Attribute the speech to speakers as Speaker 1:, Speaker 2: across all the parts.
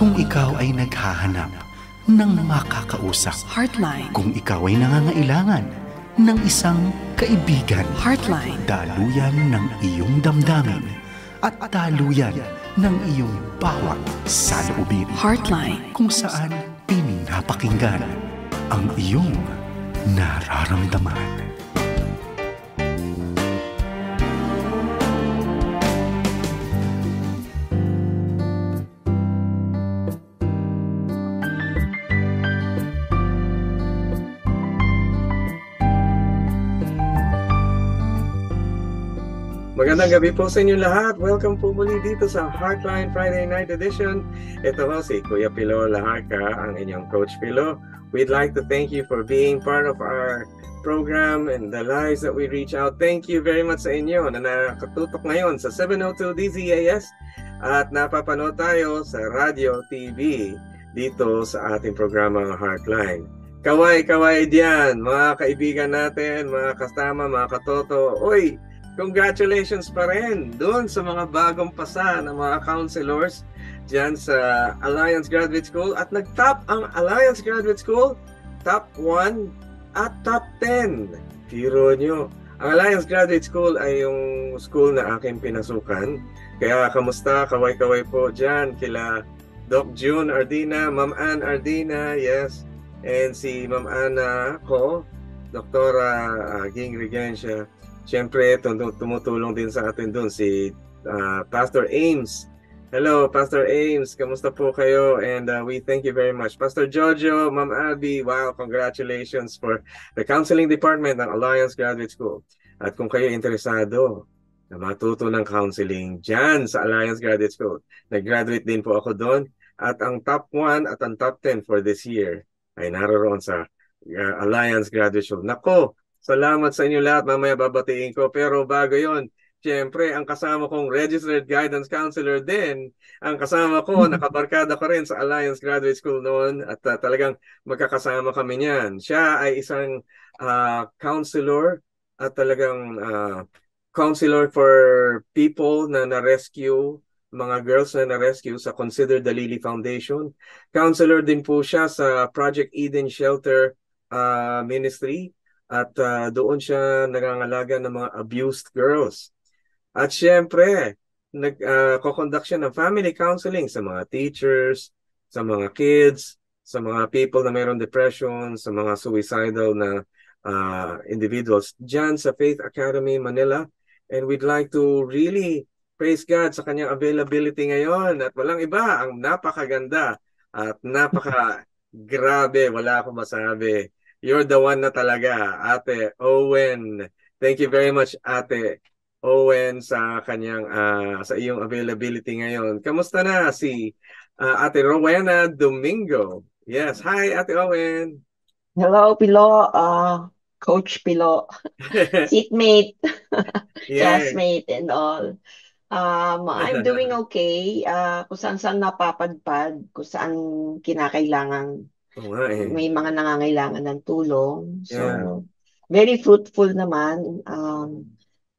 Speaker 1: Kung ikaw ay naghahanap ng makakausap.
Speaker 2: Heartline.
Speaker 1: Kung ikaw ay nangangailangan ng isang kaibigan.
Speaker 2: Heartline.
Speaker 1: Daluyan ng iyong damdamin at daluyan ng iyong bawat saloobin.
Speaker 2: Heartline.
Speaker 1: Kung saan pinapakinggan ang iyong nararamdaman.
Speaker 3: Magandang gabi po sa inyo lahat. Welcome po muli dito sa Heartline Friday Night Edition. Ito ho si Kuya Pilo Laharca, ang inyong Coach Pilo. We'd like to thank you for being part of our program and the lives that we reach out. Thank you very much sa inyo na nakatutok ngayon sa 702 DZAS at napapanood tayo sa Radio TV dito sa ating programa Heartline. Kaway diyan, mga kaibigan natin, mga kasama, mga katoto. Oy! Congratulations pa rin doon sa mga bagong pasa ng mga counselors dyan sa Alliance Graduate School. At nag-top ang Alliance Graduate School, top 1 at top 10. Piro nyo. Ang Alliance Graduate School ay yung school na aking pinasukan. Kaya kamusta, kaway-kaway po dyan kila Doc June Ardina, Ma'am Ann Ardina, yes. And si Ma'am Ana ko, Doktora Ging Regencia. Siyempre, tumutulong din sa atin doon si Pastor Ames. Hello, Pastor Ames. Kamusta po kayo? And we thank you very much. Pastor Jojo, Ma'am Abby, wow, congratulations for the counseling department ng Alliance Graduate School. At kung kayo interesado na matuto ng counseling dyan sa Alliance Graduate School, nag-graduate din po ako doon. At ang top 1 at ang top 10 for this year ay naroon sa Alliance Graduate School. Nako! Salamat sa inyo lahat. Mamaya babatiin ko. Pero bago yon, siyempre, ang kasama kong registered guidance counselor din. Ang kasama ko, nakabarkada ko rin sa Alliance Graduate School noon. At talagang magkakasama kami niyan. Siya ay isang counselor at talagang counselor for people na na-rescue, mga girls na na-rescue sa Consider the Lily Foundation. Counselor din po siya sa Project Eden Shelter Ministry. At doon siya nangangalaga ng mga abused girls. At syempre, nag-conduct siya ng family counseling sa mga teachers, sa mga kids, sa mga people na mayroong depression, sa mga suicidal na individuals dyan sa Faith Academy, Manila. And we'd like to really praise God sa kanyang availability ngayon. At walang iba, ang napakaganda at napaka-grabe, wala akong masabi. You're the one na talaga, Ate Owen. Thank you very much, Ate Owen, sa kanyang sa iyong availability ngayon. Kamusta na si Ate Rowena Domingo? Yes, hi Ate Owen.
Speaker 4: Hello, Pilo. Coach Pilo. Seatmate.
Speaker 3: Yeah.
Speaker 4: Classmate and all. I'm doing okay. Kung saan napapadpad, kung saan kinakailangan. May mga nangangailangan ng tulong. So, very fruitful naman.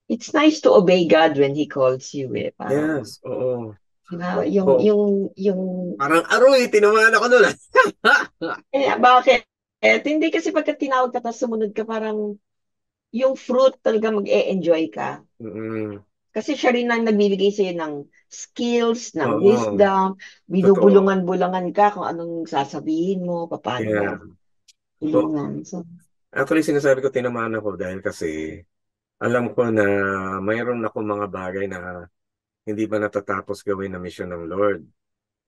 Speaker 4: It's nice to obey God when He calls you. Parang,
Speaker 3: yes, oo.
Speaker 4: Diba? Yung
Speaker 3: parang aroy, tinamaan ako nun.
Speaker 4: bakit? Hindi kasi pagka tinawag ka tapos sumunod ka, parang yung fruit talaga mag-e-enjoy ka. Kasi siya rin ang nagbibigay sa'yo ng skills, ng wisdom, binubulungan-bulangan ka kung anong sasabihin mo, paano bulungan. So,
Speaker 3: actually, sinasabi ko tinamaan ako dahil kasi alam ko na mayroon ako mga bagay na hindi ba natatapos gawin na mission ng Lord.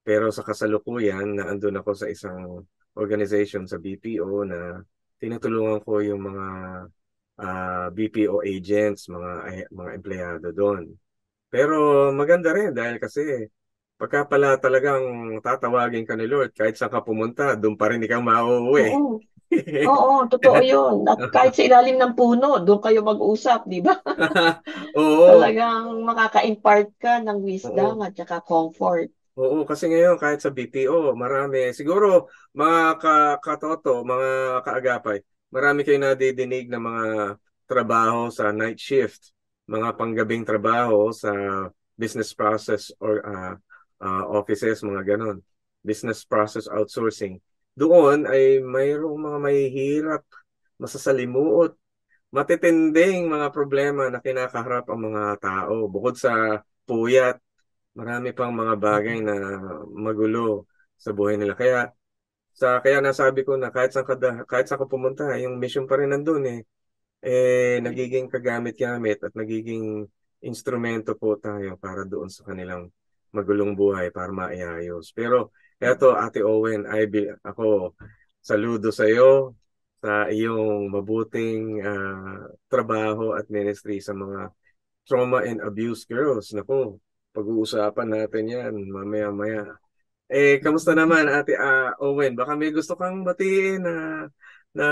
Speaker 3: Pero sa kasalukuyan, naandun ako sa isang organization sa BPO na tinutulungan ko yung mga BPO agents, mga empleyado doon. Pero maganda rin dahil kasi pagka pala talagang tatawagin ka ni Lord, kahit saan ka pumunta, doon pa rin ikaw mauuwi.
Speaker 4: Oo, totoo yun. At kahit sa ilalim ng puno, doon kayo mag-usap, di ba? Talagang makaka-impart ka ng wisdom at saka comfort.
Speaker 3: Oo, kasi ngayon kahit sa BPO, marami. Siguro mga katoto, mga kaagapay, marami kayo nadidinig na mga trabaho sa night shift, mga panggabing trabaho sa business process or offices, mga ganon. business process outsourcing, doon ay mayroong mga mahihirap, masasalimuot, matitinding mga problema na kinakaharap ang mga tao. Bukod sa puyat, marami pang mga bagay na magulo sa buhay nila. Kaya nasabi ko na kahit saan ka pumunta, yung mission pa rin nandun eh. Nagiging kagamit-gamit at nagiging instrumento po tayo para doon sa kanilang magulong buhay para maiayos. Pero eto, Ate Owen, ako saludo sa iyo sa iyong mabuting trabaho at ministry sa mga trauma and abuse girls. Naku, pag-uusapan natin yan mamaya-maya. Kamusta naman Ate Owen? Baka may gusto kang batiin na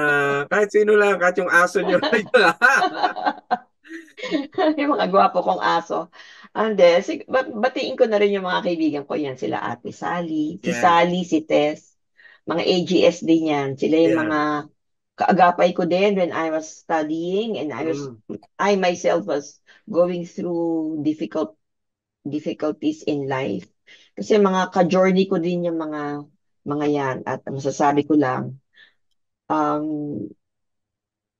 Speaker 3: kahit sino lang, kahit yung aso nyo.
Speaker 4: Yung mga gwapo kong aso. Ande, batiin ko na rin yung mga kaibigan ko yan. Sila Ate Sally, si
Speaker 3: Yeah,
Speaker 4: Sally, si Tess, mga AGS din yan. Sila yung
Speaker 3: yeah.
Speaker 4: mga kaagapay ko din when I was studying and I myself was going through difficulties in life. Kasi mga ka-journey ko din yung mga yan. At masasabi ko lang, um,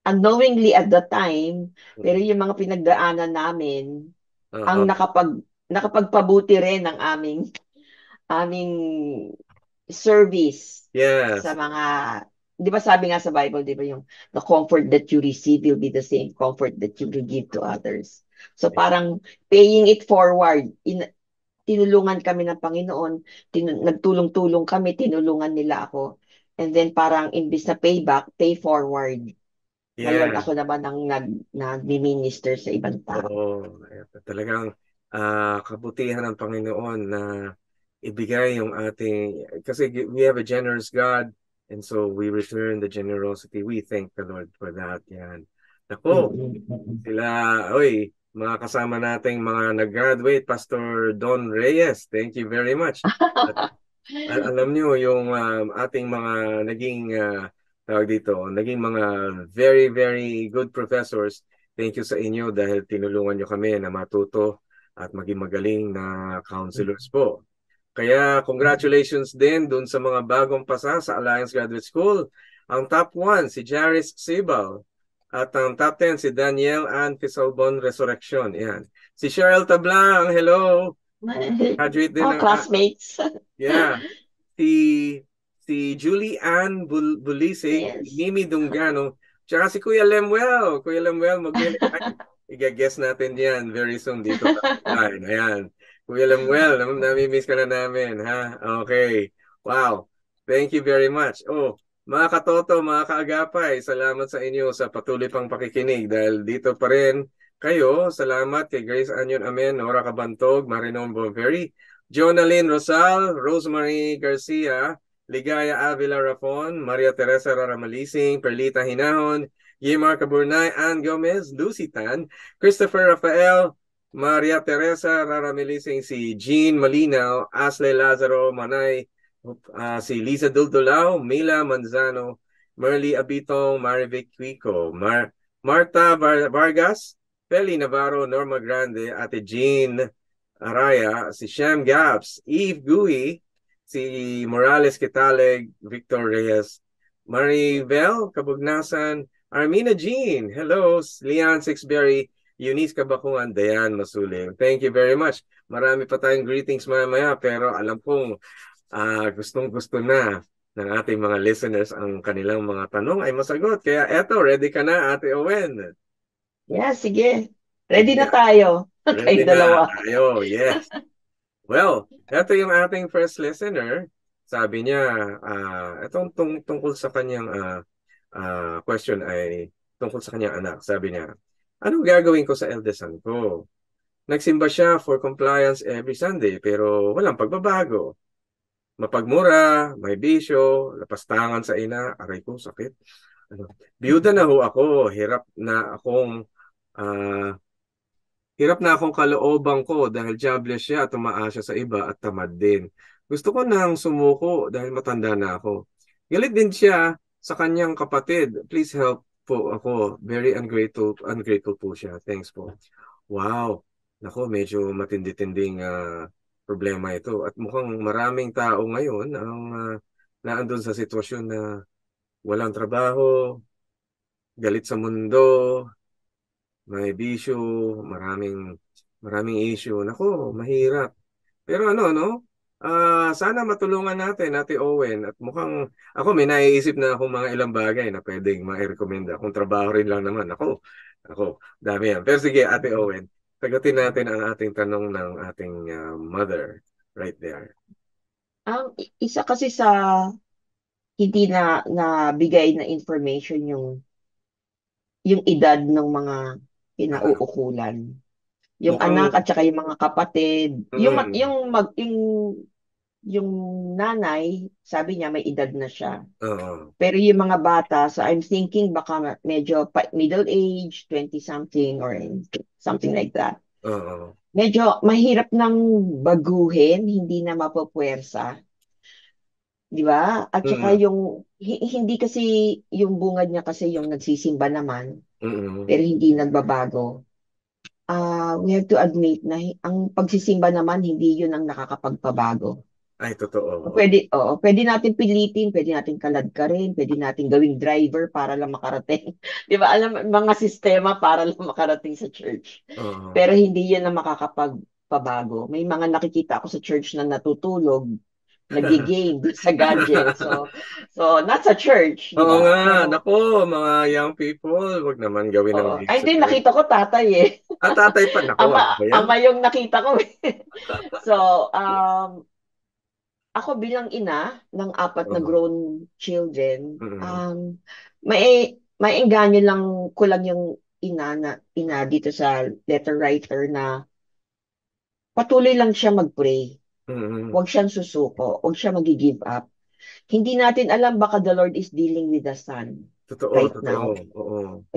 Speaker 4: unknowingly at the time, pero yung mga pinagdaanan namin, ang
Speaker 3: Uh-huh.
Speaker 4: nakapagpabuti rin ng aming service sa
Speaker 3: Yes.
Speaker 4: mga, di ba sabi nga sa Bible, di ba yung the comfort that you receive will be the same comfort that you will give to others. So parang paying it forward, tinulungan kami ng Panginoon, nagtulong-tulong kami, tinulungan nila ako. And then parang imbis na payback, pay forward. Ngayon
Speaker 3: Yeah.
Speaker 4: ako naman ang nag-minister sa ibang tao.
Speaker 3: Talagang kabutihan ng Panginoon na ibigay yung ating, kasi we have a generous God and so we return the generosity. We thank the Lord for that. Yan. Nako, sila, mga kasama nating mga nag-graduate, Pastor Don Reyes, thank you very much. At alam nyo, yung ating mga tawag dito, naging mga very, very good professors, thank you sa inyo dahil tinulungan nyo kami na matuto at maging magaling na counselors po. Kaya congratulations din dun sa mga bagong pasa sa Alliance Graduate School. Ang top 1, si Jaris Sibal. At ang top 10, si Daniel Ann Fisalbon Resurrection. Yan. Si Cheryl Tablang, hello. Graduate din ng...
Speaker 4: Classmates.
Speaker 3: Yeah. Si Julie Ann Bulisig,
Speaker 4: Yes.
Speaker 3: Mimi Dungano, tsaka si Kuya Lemuel. Kuya Lemuel, i-guess natin yan very soon dito. Ayan. Kuya Lemuel, namimiss ka na namin, ha? Okay. Wow. Thank you very much. Mga katoto, mga kaagapay, salamat sa inyo sa patuloy pang pakikinig dahil dito pa rin kayo. Salamat kay Grace Anyon Amen, Nora Cabantog, Marinon Bonferry, Jonalyn Rosal, Rosemary Garcia, Ligaya Avila Rafon, Maria Teresa Raramalising, Perlita Hinahon, Yemar Caburnay, Ann Gomez, Lucy Tan, Christopher Rafael, Maria Teresa Raramalising, si Jean Malinaw, Asle Lazaro Manay, si Liza Duldulao, Mila Manzano, Merly Abitong, Marivic Quico, Marta Vargas, Feli Navarro, Norma Grande, Ate Jean Araya, si Sham Gaps, Eve Gui, si Morales Kitaleg, Victor Reyes, Maribel Kabugnasan, Armina Jean, hello, Leon Sixberry, Eunice Kabakuan, Dayan Masuling. Thank you very much. Marami pa tayong greetings mamaya pero alam kong gustong-gusto na ng ating mga listeners ang kanilang mga tanong ay masagot. Kaya eto, ready ka na, Ate Owen?
Speaker 4: Yeah, sige. Ready na tayo.
Speaker 3: Ready
Speaker 4: Kayong dalawa.
Speaker 3: na tayo, yes. Well, eto yung ating first listener. Sabi niya, itong tungkol sa kanyang question ay tungkol sa kanyang anak. Sabi niya, anong gagawin ko sa eldest son ko? Nagsimba siya for compliance every Sunday pero walang pagbabago. Mapagmura, may bisyo, lapastangan sa ina, aray ko, sakit. Biyuda na ho ako, hirap na akong kalooban ko dahil jobless siya at tumaas siya sa iba at tamad din. Gusto ko nang sumuko dahil matanda na ako. Galit din siya sa kanyang kapatid. Please help po ako. Very ungrateful po siya. Thanks po. Wow. Nako, medyo matindi-tinding problema ito. At mukhang maraming tao ngayon ang naandun sa sitwasyon na walang trabaho, galit sa mundo, may bisyo, maraming issue. Nako, mahirap. Pero no? Sana matulungan natin, Ate Owen. At mukhang ako may naiisip na akong mga ilang bagay na pwedeng ma-recommenda. Kung trabaho rin lang naman. Ako, dami yan. Pero sige, Ate Owen, sagutin natin ang ating tanong ng ating mother right there.
Speaker 4: Ang isa kasi sa hindi na bigay na information yung edad ng mga kinauukulan. Yung
Speaker 3: Mukhang,
Speaker 4: anak at saka yung mga kapatid.
Speaker 3: mm,
Speaker 4: Yung nanay, sabi niya may edad na siya.
Speaker 3: oo,
Speaker 4: Pero yung mga bata, so I'm thinking baka medyo middle age, 20 something or something like that.
Speaker 3: oo,
Speaker 4: Medyo mahirap nang baguhin, hindi na mapapwersa. Di ba? At saka
Speaker 3: mm,
Speaker 4: hindi kasi yung bungad niya kasi yung nagsisimba naman,
Speaker 3: mm,
Speaker 4: pero hindi nagbabago. We have to admit na ang pagsisimba naman, hindi yun ang nakakapagpabago.
Speaker 3: ay, totoo.
Speaker 4: Pwede natin pilitin, pwede natin kaladkarin, pwede natin gawing driver para lang makarating. Di ba? Alam, mga sistema para lang makarating sa church.
Speaker 3: Oo.
Speaker 4: Pero hindi yan ang makakapagpabago. May mga nakikita ako sa church na natutulog, nagigame dun sa gadget. So not sa church, di
Speaker 3: Oo
Speaker 4: ba?
Speaker 3: nga,
Speaker 4: Pero,
Speaker 3: nako, mga young people, wag naman gawin ng
Speaker 4: oo.
Speaker 3: game
Speaker 4: Ay,
Speaker 3: sa
Speaker 4: hindi,
Speaker 3: church.
Speaker 4: nakita ko tatay eh.
Speaker 3: Tatay pa, nako, ano ba yan?
Speaker 4: Ama yung nakita ko eh. So, ako bilang ina ng apat na
Speaker 3: Oo.
Speaker 4: grown children,
Speaker 3: Mm,
Speaker 4: may engganyo lang ko lang yung ina dito sa letter writer na patuloy lang siya mag-pray.
Speaker 3: mm,
Speaker 4: Huwag siyang susuko, huwag siya mag-give up. Hindi natin alam baka the Lord is dealing with the son
Speaker 3: totoo,
Speaker 4: right
Speaker 3: totoo.
Speaker 4: now.
Speaker 3: Oo.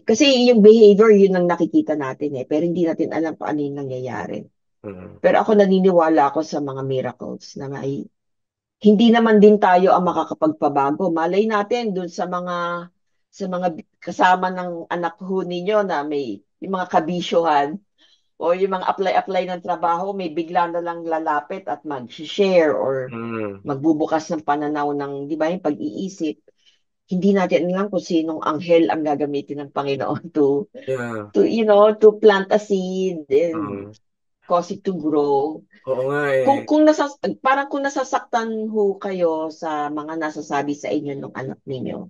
Speaker 4: Kasi yung behavior, yun ang nakikita natin eh. Pero hindi natin alam paano yung nangyayari.
Speaker 3: Mm,
Speaker 4: Pero ako naniniwala ako sa mga miracles na hindi naman din tayo ang makakapagpabago. Malay natin dun sa mga kasama ng anak ho ninyo na may yung mga kabisyohan o yung mga apply-apply ng trabaho, may bigla na lang lalapit at mag-share or
Speaker 3: mm,
Speaker 4: magbubukas ng pananaw ng, di ba, yung pag-iisip. Hindi natin alam kung sinong anghel ang gagamitin ng Panginoon
Speaker 3: yeah.
Speaker 4: to plant a seed and
Speaker 3: Oo.
Speaker 4: cause it to grow.
Speaker 3: Oo nga
Speaker 4: Kung
Speaker 3: eh.
Speaker 4: kung parang kung nasasaktan ho kayo sa mga nasasabi sa inyo ng anak ninyo,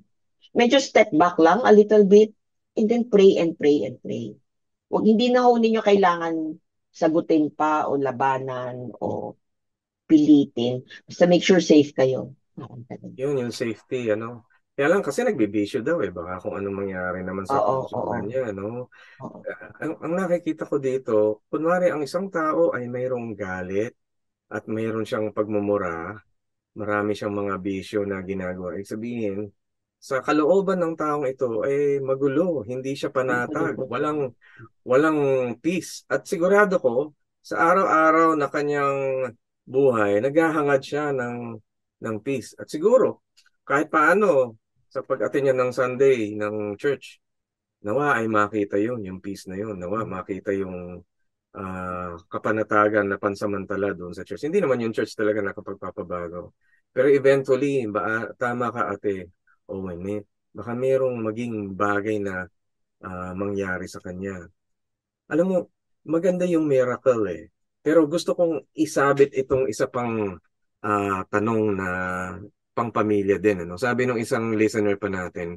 Speaker 4: medyo step back lang a little bit and then pray and pray and pray. Hindi na ho ninyo kailangan sagutin pa o labanan o pilitin. Basta make sure safe kayo.
Speaker 3: Yun, yung safety, ano. Kaya lang kasi nagbibisyo daw eh. Baka kung anong mangyari naman sa
Speaker 4: Oo,
Speaker 3: puso
Speaker 4: oo,
Speaker 3: niya, no?
Speaker 4: oo.
Speaker 3: Ang nakikita ko dito, kunwari ang isang tao ay mayroong galit at mayroon siyang pagmumura, marami siyang mga bisyo na ginagawa. Ibig sabihin, sa kalooban ng taong ito ay magulo, hindi siya panatag, walang peace. At sigurado ko, sa araw-araw na kanyang buhay, naghahangad siya ng peace. At siguro, kahit paano, sa pag-attend niya ng Sunday, ng church, nawa ay makita yun, yung peace na yun. Nawa makita yung kapanatagan na pansamantala doon sa church. Hindi naman yung church talaga nakapagpapabago. Pero eventually, tama ka ate Owen, baka merong maging bagay na mangyari sa kanya. Alam mo, maganda yung miracle eh. Pero gusto kong isabit itong isa pang tanong na pangpamilya din. Ano? Sabi ng isang listener pa natin,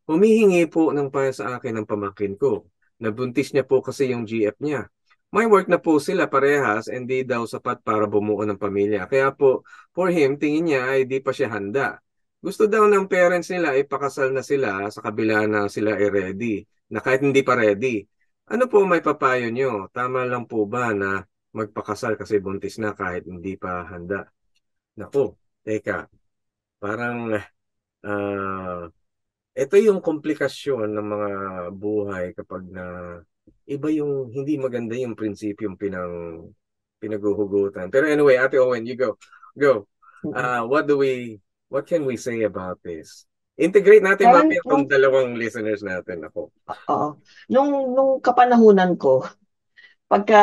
Speaker 3: humihingi po ng payo sa akin ng pamakin ko. Nabuntis niya po kasi yung GF niya. May work na po sila parehas and di daw sapat para bumuo ng pamilya. Kaya po, for him, tingin niya ay di pa siya handa. Gusto daw ng parents nila ay pakasal na sila sa kabila na sila ay ready, na kahit hindi pa ready. Ano po may papayo nyo? Tama lang po ba na magpakasal kasi buntis na kahit hindi pa handa? Naku, teka, parang ito yung komplikasyon ng mga buhay kapag na iba yung hindi maganda yung prinsipyong pinaguhugutan. Pero anyway, Ate Owen, you go. Go.
Speaker 4: Mm-mm.
Speaker 3: What can we say about this? Integrate natin
Speaker 4: Parang
Speaker 3: mamaya itong dalawang listeners natin. Ako.
Speaker 4: oo, nung kapanahunan ko, pagka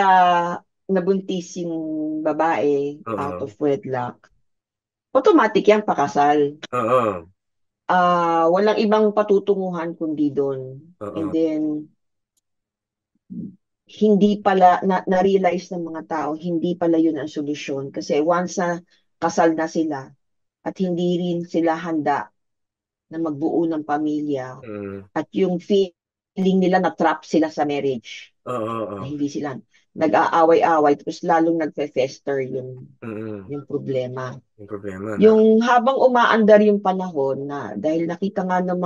Speaker 4: nabuntis yung babae out
Speaker 3: Oo.
Speaker 4: of wedlock, automatic yan pakasal.
Speaker 3: Oo.
Speaker 4: Walang ibang patutunguhan kundi doon. And
Speaker 3: Oo.
Speaker 4: then, hindi pala, na-realize ng mga tao, hindi pala yun ang solusyon. Kasi once na kasal na sila, at hindi rin sila handa na magbuo ng pamilya,
Speaker 3: Mm.
Speaker 4: at yung feeling nila na trap sila sa marriage,
Speaker 3: Oo.
Speaker 4: na
Speaker 3: Oo.
Speaker 4: hindi sila nag-aaway-away, tapos lalong nagfe-fester
Speaker 3: Mm.
Speaker 4: yung problema.
Speaker 3: Yung problema na.
Speaker 4: Yung habang umaandar yung panahon na dahil nakita nga ng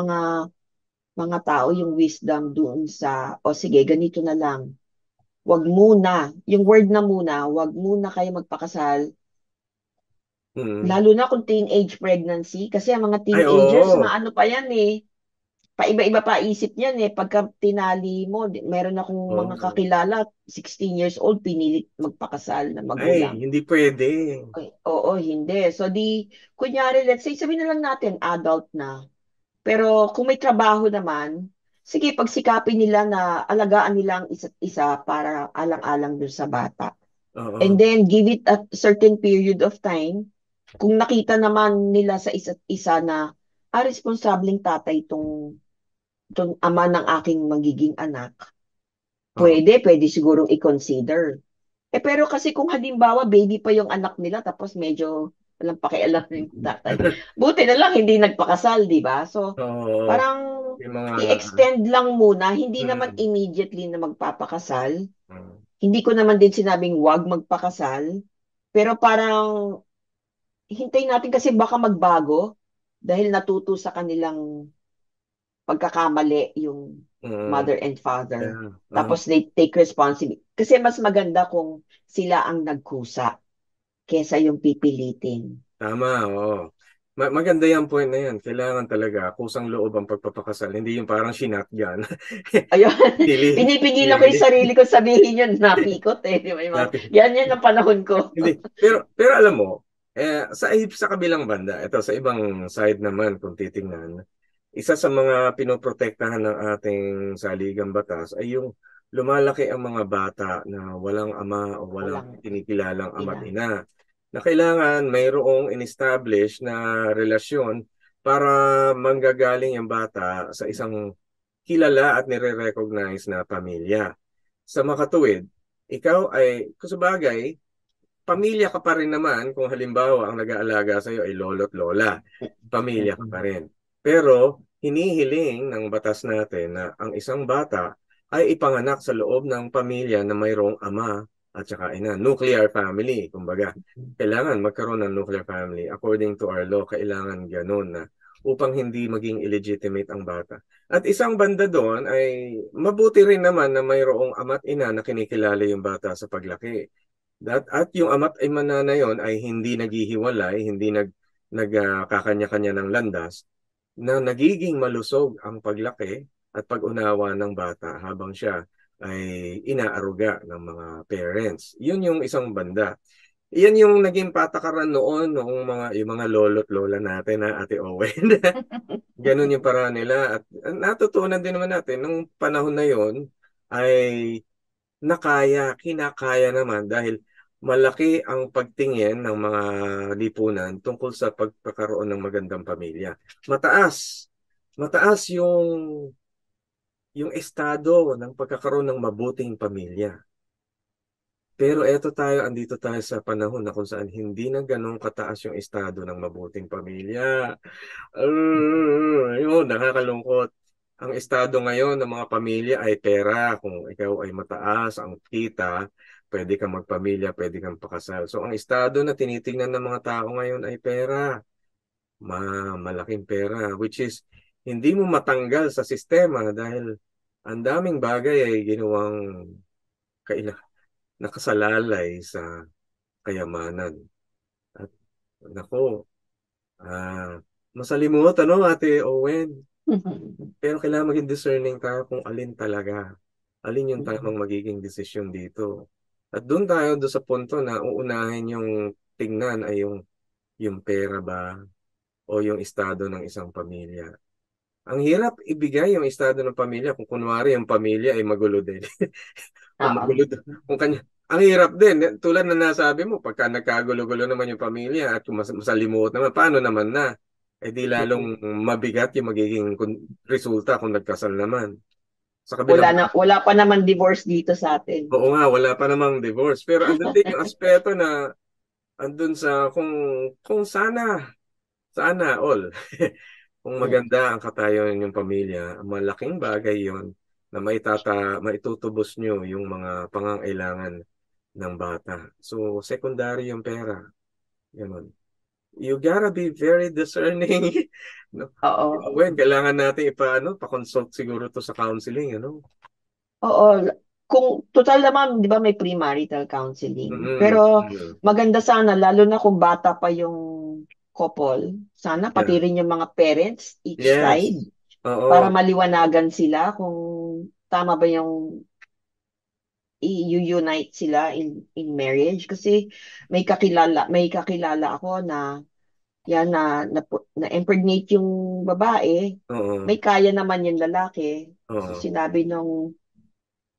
Speaker 4: mga tao yung wisdom doon sa, o sige, ganito na lang. Wag muna, yung word na muna, wag muna kayo magpakasal,
Speaker 3: Mm.
Speaker 4: lalo na kung teenage pregnancy, kasi ang mga
Speaker 3: Ay,
Speaker 4: teenagers,
Speaker 3: oo.
Speaker 4: maano pa yan eh, paiba-iba pa isip niyan eh, pagka tinali mo, meron akong mga
Speaker 3: Oo.
Speaker 4: kakilala, 16 years old, pinilit magpakasal na
Speaker 3: Ay,
Speaker 4: magulang.
Speaker 3: hindi pwede.
Speaker 4: Ay, oo, hindi. So kunyari, let's say, sabihin na lang natin, adult na. Pero kung may trabaho naman, sige, pagsikapin nila na alagaan nila ang isa't isa para alang-alang dun sa bata. And
Speaker 3: Oo.
Speaker 4: then, give it a certain period of time. Kung nakita naman nila sa isa't isa na, responsableng tatay itong ama ng aking magiging anak,
Speaker 3: Oo.
Speaker 4: pwede sigurong i-consider. Pero kasi kung halimbawa baby pa yung anak nila tapos medyo walang pakialam yung tatay. Buti na lang hindi nagpakasal, di ba? So,
Speaker 3: Oo.
Speaker 4: parang
Speaker 3: Yung mga
Speaker 4: i-extend lang muna, hindi naman
Speaker 3: mm.
Speaker 4: immediately na magpapakasal.
Speaker 3: Mm.
Speaker 4: Hindi ko naman din sinabing wag magpakasal. Pero parang hintayin natin kasi baka magbago dahil natuto sa kanilang pagkakamali yung
Speaker 3: Mm.
Speaker 4: mother and father.
Speaker 3: Yeah. Oo.
Speaker 4: Tapos they take responsibility. Kasi mas maganda kung sila ang nagkusa kesa yung pipilitin.
Speaker 3: Tama, oo. Maganda yung point na yan. Kailangan talaga kusang loob ang pagpapakasal. Hindi yung parang shotgun.
Speaker 4: Ayun,
Speaker 3: Pili.
Speaker 4: pinipigilan ko yung
Speaker 3: Pili.
Speaker 4: sarili ko sabihin yun, napikot eh. Di ba? Yan ang panahon ko.
Speaker 3: Hindi. Pero alam mo, sa kabilang banda, ito sa ibang side naman kung titingnan, isa sa mga pinoprotektahan ng ating saligang batas ay yung lumalaki ang mga bata na walang ama o walang
Speaker 4: Walang
Speaker 3: kinikilalang ama't
Speaker 4: ina.
Speaker 3: ina. Na kailangan mayroong in-establish na relasyon para manggagaling yung bata sa isang kilala at nire-recognize na pamilya. Sa makatuwid, ikaw ay, kung sa bagay, pamilya ka pa rin naman kung halimbawa ang nag-aalaga sa iyo ay lolo't lola. Pamilya ka pa rin. Pero hinihiling ng batas natin na ang isang bata ay ipanganak sa loob ng pamilya na mayroong ama at saka ina. Nuclear family, kumbaga. Kailangan magkaroon ng nuclear family. According to our law, kailangan ganun na upang hindi maging illegitimate ang bata. At isang banda doon ay mabuti rin naman na mayroong ama't ina na kinikilala yung bata sa paglaki. At yung ama't ina na yon ay hindi naghihiwalay, hindi nagkakanya-kanya ng landas, na nagiging malusog ang paglaki at pag-unawa ng bata habang siya ay inaaruga ng mga parents. Yun yung isang banda. Iyan yung naging patakaran noong yung mga lolo't lola natin na Ate Owen. Ganun yung paraan nila at natutunan din naman natin nung panahon na yon ay kinakaya naman dahil malaki ang pagtingin ng mga lipunan tungkol sa pagkakaroon ng magandang pamilya. Mataas yung estado ng pagkakaroon ng mabuting pamilya. Pero andito tayo sa panahon na kung saan hindi na ganun kataas yung estado ng mabuting pamilya. Yun, nakakalungkot. Ang estado ngayon ng mga pamilya ay pera. Kung ikaw ay mataas, ang kita, pwede kang magpamilya, pwede kang pakasal. So ang estado na tinitingnan ng mga tao ngayon ay pera. Malaking pera. Which is, hindi mo matanggal sa sistema dahil ang daming bagay ay ginawang nakasalalay sa kayamanan. At nako, masalimuot Ate Owen. Pero kailangan maging discerning tayo kung alin talaga. Alin yung tamang magiging desisyon dito. At doon tayo sa punto na uunahin yung tingnan ay yung pera ba o yung estado ng isang pamilya. Ang hirap ibigay yung estado ng pamilya kung kunwari yung pamilya ay magulo din. Kung
Speaker 4: Oo.
Speaker 3: magulo, kung ang hirap din. Tulad na nasabi mo, pagka nagkagulo-gulo naman yung pamilya at kung masalimuot naman, paano naman na? Eh di lalong mabigat yung magiging resulta kung nagkasal naman. Sa kabilang
Speaker 4: Wala pa naman divorce dito sa atin.
Speaker 3: oo nga, wala pa namang divorce. Pero andun din yung aspeto na andun sa kung sana all. Kung maganda ang katayon ng pamilya, malaking bagay yon na maitutubos nyo yung mga pangangailangan ng bata. So, secondary yung pera. Ganun. You gotta be very discerning. No?
Speaker 4: Oo.
Speaker 3: When kailangan natin pa-consult siguro to sa counseling,
Speaker 4: Oo. Kung total naman, 'di ba may premarital counseling.
Speaker 3: Mm-mm.
Speaker 4: Pero
Speaker 3: Mm.
Speaker 4: maganda sana lalo na kung bata pa yung couple, sana pati
Speaker 3: Yeah.
Speaker 4: rin yung mga parents each
Speaker 3: Yes.
Speaker 4: side para
Speaker 3: Oo.
Speaker 4: maliwanagan sila kung tama ba yung i-unite sila in marriage kasi may kakilala ako na yan na impregnate yung babae,
Speaker 3: Oo.
Speaker 4: may kaya naman yung lalaki. So
Speaker 3: Oo.
Speaker 4: sinabi nung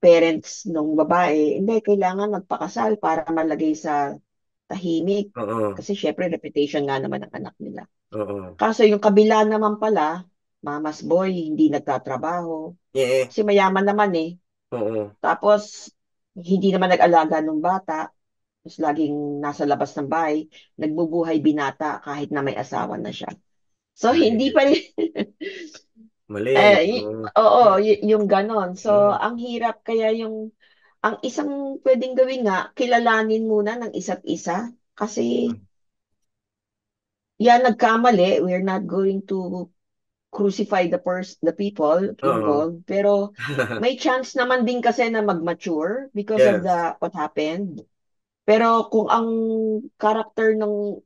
Speaker 4: parents nung babae, hindi, kailangan magpakasal para malagay sa tahimik.
Speaker 3: Oo.
Speaker 4: Kasi syempre, reputation nga naman ng anak nila.
Speaker 3: Oo.
Speaker 4: Kaso yung kabila naman pala, mama's boy, hindi nagtatrabaho.
Speaker 3: Yeah.
Speaker 4: Kasi mayaman naman eh.
Speaker 3: Oo.
Speaker 4: Tapos, hindi naman nag-alaga ng bata. Tapos laging nasa labas ng bahay. Nagbubuhay binata kahit na may asawa na siya. So, hindi
Speaker 3: Ay,
Speaker 4: pa rin,
Speaker 3: mali. Oo.
Speaker 4: oo, yung ganon. So,
Speaker 3: Mm.
Speaker 4: ang hirap kaya ang isang pwedeng gawin nga, kilalanin muna ng isa't isa. Kasi, yan, nagkamali. We're not going to crucify the people
Speaker 3: Oo.
Speaker 4: involved. Pero, may chance naman din kasi na mag-mature because of
Speaker 3: Yes.
Speaker 4: what happened. Pero kung ang character ng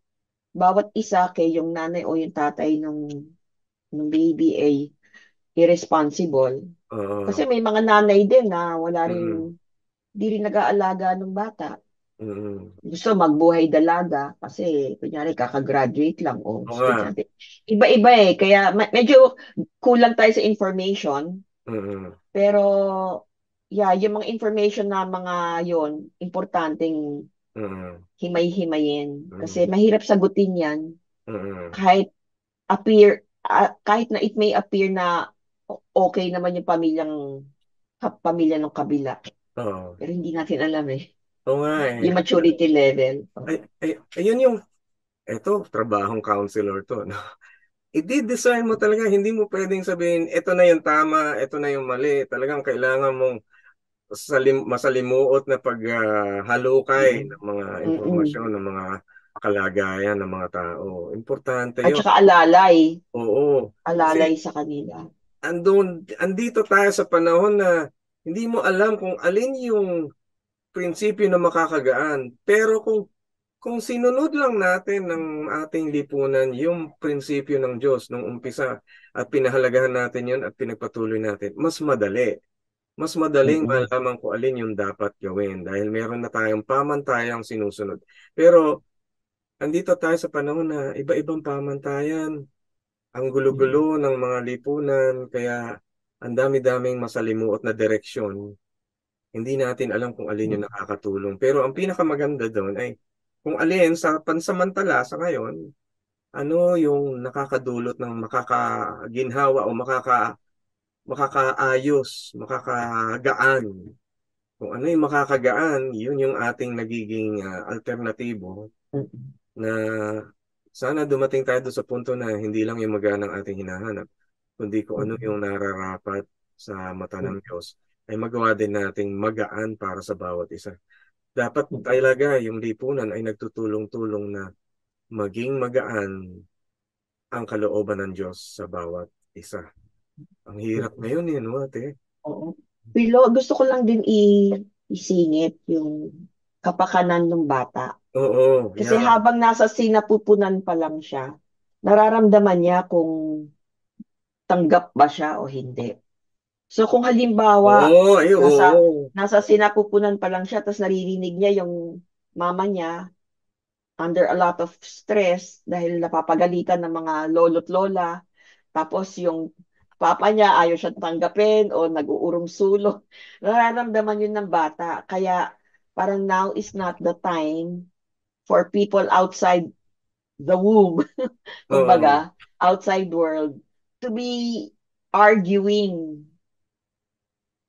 Speaker 4: bawat isa, kay yung nanay o yung tatay ng baby ay irresponsible.
Speaker 3: Oo.
Speaker 4: Kasi may mga nanay din na wala
Speaker 3: Mm.
Speaker 4: rin, di rin nag-aalaga ng bata.
Speaker 3: Mm.
Speaker 4: Gusto magbuhay dalaga kasi kunyari kakagraduate lang o
Speaker 3: Oo nga.
Speaker 4: estudyante. Iba-iba eh. Kaya medyo kulang tayo sa information.
Speaker 3: Mm.
Speaker 4: Pero yeah, yung mga information na mga yon importanteng
Speaker 3: Mm.
Speaker 4: himay-himayin. Kasi
Speaker 3: Mm.
Speaker 4: mahirap sagutin yan
Speaker 3: Mm.
Speaker 4: kahit kahit na it may appear na okay naman yung pamilya ng kabila.
Speaker 3: Oo.
Speaker 4: Pero hindi natin alam eh.
Speaker 3: Oo nga
Speaker 4: Yung
Speaker 3: eh.
Speaker 4: maturity level.
Speaker 3: Ayun yung, eto, trabahong counselor to, no? I-design mo talaga, hindi mo pwedeng sabihin, ito na yung tama, ito na yung mali. Talagang kailangan mong masalimuot na paghalukay
Speaker 4: Mm-mm.
Speaker 3: ng mga
Speaker 4: Mm-mm.
Speaker 3: impormasyon, ng mga kalagayan ng mga tao. Importante
Speaker 4: At
Speaker 3: yun.
Speaker 4: saka alalay.
Speaker 3: Oo.
Speaker 4: Alalay
Speaker 3: Kasi
Speaker 4: sa kanila.
Speaker 3: andito tayo sa panahon na hindi mo alam kung alin yung prinsipyo na makakagaan. Pero kung sinunod lang natin ng ating lipunan yung prinsipyo ng Diyos nung umpisa at pinahalagahan natin yun at pinagpatuloy natin, mas madali. Mas madaling
Speaker 4: Mm-mm.
Speaker 3: malaman kung alin yung dapat gawin dahil meron na tayong pamantayang sinusunod. Pero andito tayo sa panahon na iba-ibang pamantayan, ang
Speaker 4: Mm-mm.
Speaker 3: gulo-gulo ng mga lipunan, kaya ang dami-daming masalimuot na direksyon. Hindi natin alam kung alin yung nakakatulong. Pero ang pinakamaganda doon ay kung alin sa pansamantala sa ngayon, ano yung nakakadulot ng makakaginhawa o makakaayos, makakagaan. Kung ano yung makakagaan, yun yung ating nagiging alternatibo
Speaker 4: Mm-mm.
Speaker 3: na sana dumating tayo doon sa punto na hindi lang yung magaan ang ating hinahanap, kundi kung ano
Speaker 4: Mm-mm.
Speaker 3: yung nararapat sa mata ng
Speaker 4: Mm-mm.
Speaker 3: Diyos ay magawa din nating magaan para sa bawat isa. Dapat
Speaker 4: Mm-mm.
Speaker 3: talaga yung lipunan ay nagtutulong-tulong na maging magaan ang kalooban ng Diyos sa bawat isa. Ang hirap
Speaker 4: Mm-mm.
Speaker 3: ngayon eh, no, ate?
Speaker 4: Oo. Pero gusto ko lang din isingit yung kapakanan ng bata.
Speaker 3: Oo,
Speaker 4: Kasi
Speaker 3: yeah.
Speaker 4: habang nasa sinapupunan pa lang siya, nararamdaman niya kung tanggap ba siya o hindi. So kung halimbawa,
Speaker 3: Oo, ay, oo.
Speaker 4: nasa sinapupunan pa lang siya, tapos naririnig niya yung mama niya under a lot of stress dahil napapagalitan ng mga lolo't lola. Tapos yung papa niya ayaw siyang tanggapin o nag-uurong sulo. Nararamdaman yun ng bata. Kaya parang now is not the time for people outside the womb,
Speaker 3: Oo.
Speaker 4: kumbaga, outside world, to be arguing,